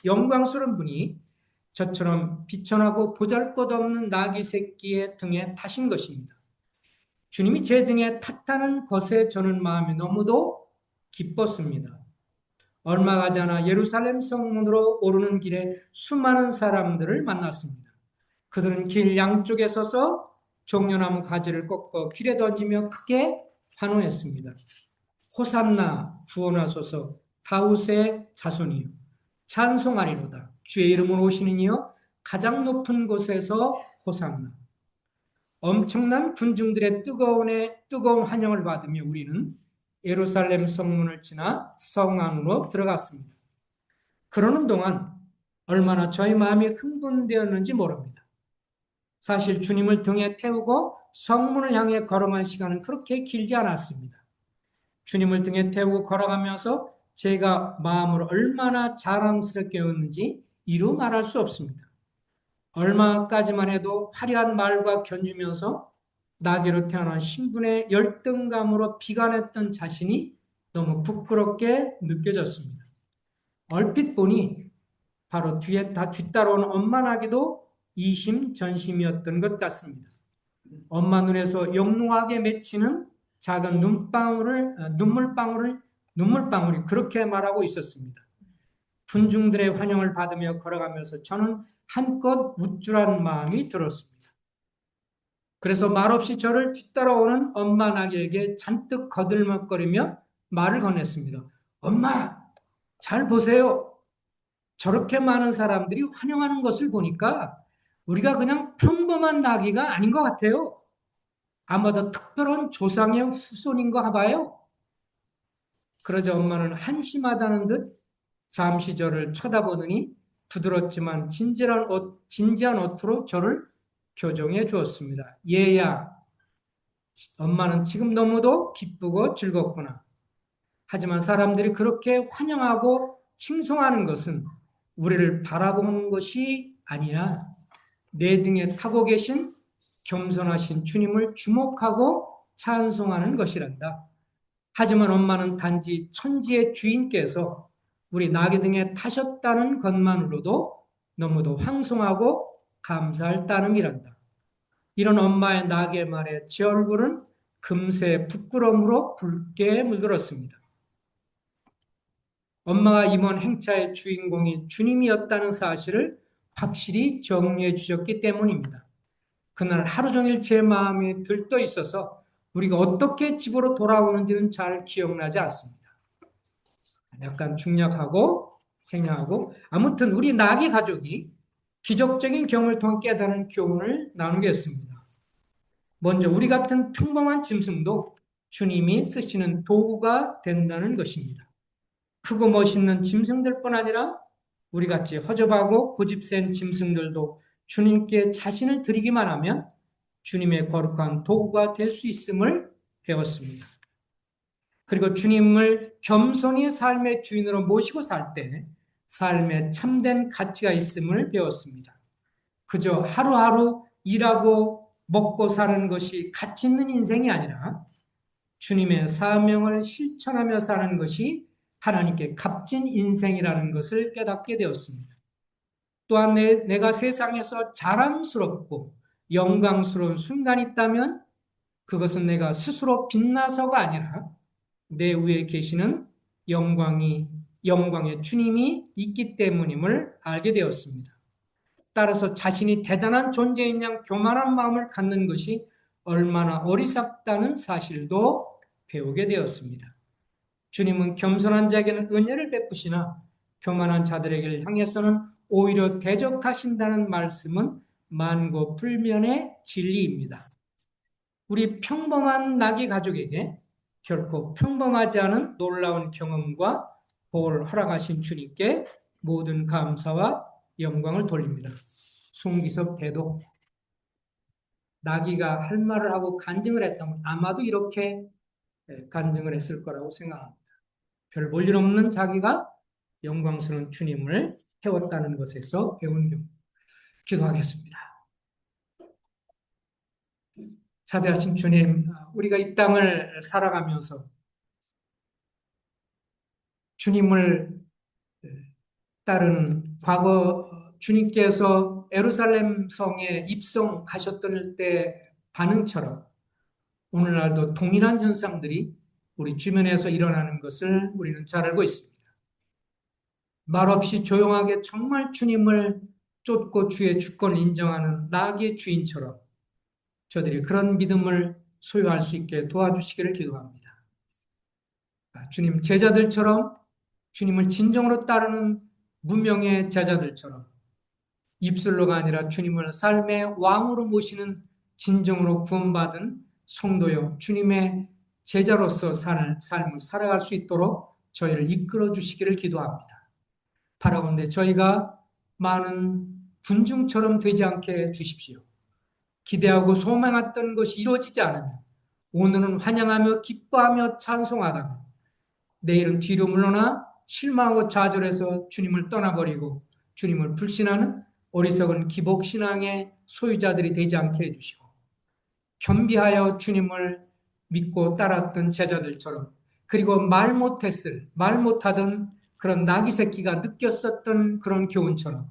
영광스러운 분이 저처럼 비천하고 보잘것없는 나귀 새끼의 등에 타신 것입니다. 주님이 제 등에 탔다는 것에 저는 마음이 너무도 기뻤습니다. 얼마 가지 않아 예루살렘 성문으로 오르는 길에 수많은 사람들을 만났습니다. 그들은 길 양쪽에 서서 종려나무 가지를 꺾어 길에 던지며 크게 환호했습니다. 호산나 구원하소서 다윗의 자손이요 찬송하리로다 주의 이름으로 오시는 이여 가장 높은 곳에서 호산나. 엄청난 군중들의 뜨거운 환영을 받으며 우리는 예루살렘 성문을 지나 성 안으로 들어갔습니다. 그러는 동안 얼마나 저희 마음이 흥분되었는지 모릅니다. 사실 주님을 등에 태우고 성문을 향해 걸어간 시간은 그렇게 길지 않았습니다. 주님을 등에 태우고 걸어가면서 제가 마음으로 얼마나 자랑스럽게였는지 이루 말할 수 없습니다. 얼마까지만 해도 화려한 말과 견주면서 나귀로 태어난 신분의 열등감으로 비관했던 자신이 너무 부끄럽게 느껴졌습니다. 얼핏 보니 바로 뒤따라온 엄마 나귀도 이심전심이었던 것 같습니다. 엄마 눈에서 영롱하게 맺히는 작은 눈물방울이 그렇게 말하고 있었습니다. 군중들의 환영을 받으며 걸어가면서 저는 한껏 우쭐한 마음이 들었습니다. 그래서 말없이 저를 뒤따라오는 엄마 나귀에게 잔뜩 거들먹거리며 말을 건넸습니다. 엄마, 잘 보세요. 저렇게 많은 사람들이 환영하는 것을 보니까 우리가 그냥 평범한 나귀가 아닌 것 같아요. 아마도 특별한 조상의 후손인가 봐요. 그러자 엄마는 한심하다는 듯 잠시 저를 쳐다보더니 부드럽지만 진지한 어투로 저를 교정해 주었습니다. 얘야, 엄마는 지금 너무도 기쁘고 즐겁구나. 하지만 사람들이 그렇게 환영하고 칭송하는 것은 우리를 바라보는 것이 아니야. 내 등에 타고 계신 겸손하신 주님을 주목하고 찬송하는 것이란다. 하지만 엄마는 단지 천지의 주인께서 우리 나귀 등에 타셨다는 것만으로도 너무도 황송하고 감사할 따름이란다. 이런 엄마의 나귀의 말에 제 얼굴은 금세 부끄러움으로 붉게 물들었습니다. 엄마가 이번 행차의 주인공이 주님이었다는 사실을 확실히 정리해 주셨기 때문입니다. 그날 하루 종일 제 마음이 들떠 있어서 우리가 어떻게 집으로 돌아오는지는 잘 기억나지 않습니다. 약간 중략하고 생략하고 아무튼 우리 나귀 가족이 기적적인 경험을 통해 깨달은 교훈을 나누겠습니다. 먼저 우리 같은 평범한 짐승도 주님이 쓰시는 도구가 된다는 것입니다. 크고 멋있는 짐승들뿐 아니라 우리같이 허접하고 고집센 짐승들도 주님께 자신을 드리기만 하면 주님의 거룩한 도구가 될 수 있음을 배웠습니다. 그리고 주님을 겸손히 삶의 주인으로 모시고 살 때 삶에 참된 가치가 있음을 배웠습니다. 그저 하루하루 일하고 먹고 사는 것이 가치 있는 인생이 아니라 주님의 사명을 실천하며 사는 것이 하나님께 값진 인생이라는 것을 깨닫게 되었습니다. 또한 내가 세상에서 자랑스럽고 영광스러운 순간이 있다면 그것은 내가 스스로 빛나서가 아니라 내 위에 계시는 영광의 주님이 있기 때문임을 알게 되었습니다. 따라서 자신이 대단한 존재인 양 교만한 마음을 갖는 것이 얼마나 어리석다는 사실도 배우게 되었습니다. 주님은 겸손한 자에게는 은혜를 베푸시나 교만한 자들에게 향해서는 오히려 대적하신다는 말씀은 만고불변의 진리입니다. 우리 평범한 나귀 가족에게 결코 평범하지 않은 놀라운 경험과 복을 허락하신 주님께 모든 감사와 영광을 돌립니다. 송기섭 대도 나귀가 할 말을 하고 간증을 했다면 아마도 이렇게 간증을 했을 거라고 생각합니다. 별 볼일 없는 자기가 영광스러운 주님을 태웠다는 것에서 배운 경우. 기도하겠습니다. 자비하신 주님, 우리가 이 땅을 살아가면서 주님을 따르는 과거 주님께서 예루살렘 성에 입성하셨던 때 반응처럼 오늘날도 동일한 현상들이 우리 주변에서 일어나는 것을 우리는 잘 알고 있습니다. 말없이 조용하게 정말 주님을 쫓고 주의 주권을 인정하는 나귀의 주인처럼 저들이 그런 믿음을 소유할 수 있게 도와주시기를 기도합니다. 주님 제자들처럼 주님을 진정으로 따르는 무명의 제자들처럼 입술로가 아니라 주님을 삶의 왕으로 모시는 진정으로 구원받은 성도여 주님의 제자로서 삶을 살아갈 수 있도록 저희를 이끌어 주시기를 기도합니다. 바라건대 저희가 많은 군중처럼 되지 않게 해 주십시오. 기대하고 소망했던 것이 이루어지지 않으면 오늘은 환영하며 기뻐하며 찬송하다가 내일은 뒤로 물러나 실망하고 좌절해서 주님을 떠나버리고 주님을 불신하는 어리석은 기복신앙의 소유자들이 되지 않게 해주시고 겸비하여 주님을 믿고 따랐던 제자들처럼 그리고 말 못하던 그런 나귀 새끼가 느꼈었던 그런 교훈처럼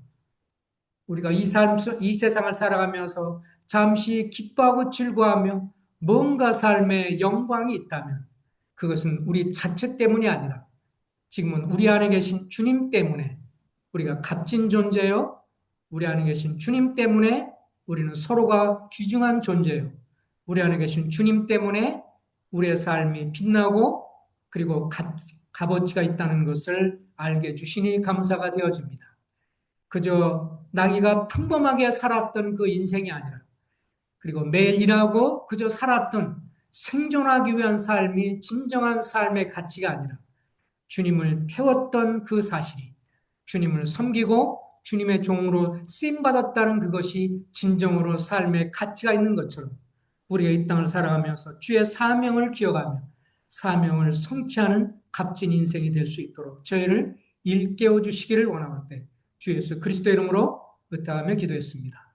우리가 이 세상을 살아가면서 잠시 기뻐하고 즐거워하며 뭔가 삶에 영광이 있다면 그것은 우리 자체 때문이 아니라 지금은 우리 안에 계신 주님 때문에 우리가 값진 존재요. 우리 안에 계신 주님 때문에 우리는 서로가 귀중한 존재요. 우리 안에 계신 주님 때문에 우리의 삶이 빛나고 그리고 값어치가 있다는 것을 알게 해주시니 감사가 되어집니다. 그저 나귀가 평범하게 살았던 그 인생이 아니라 그리고 매일 일하고 그저 살았던 생존하기 위한 삶이 진정한 삶의 가치가 아니라 주님을 태웠던 그 사실이 주님을 섬기고 주님의 종으로 쓰임받았다는 그것이 진정으로 삶의 가치가 있는 것처럼 우리가 이 땅을 살아가면서 주의 사명을 기억하며 사명을 성취하는 값진 인생이 될 수 있도록 저희를 일깨워 주시기를 원하올 때 주 예수 그리스도 이름으로 의탁하며 기도했습니다.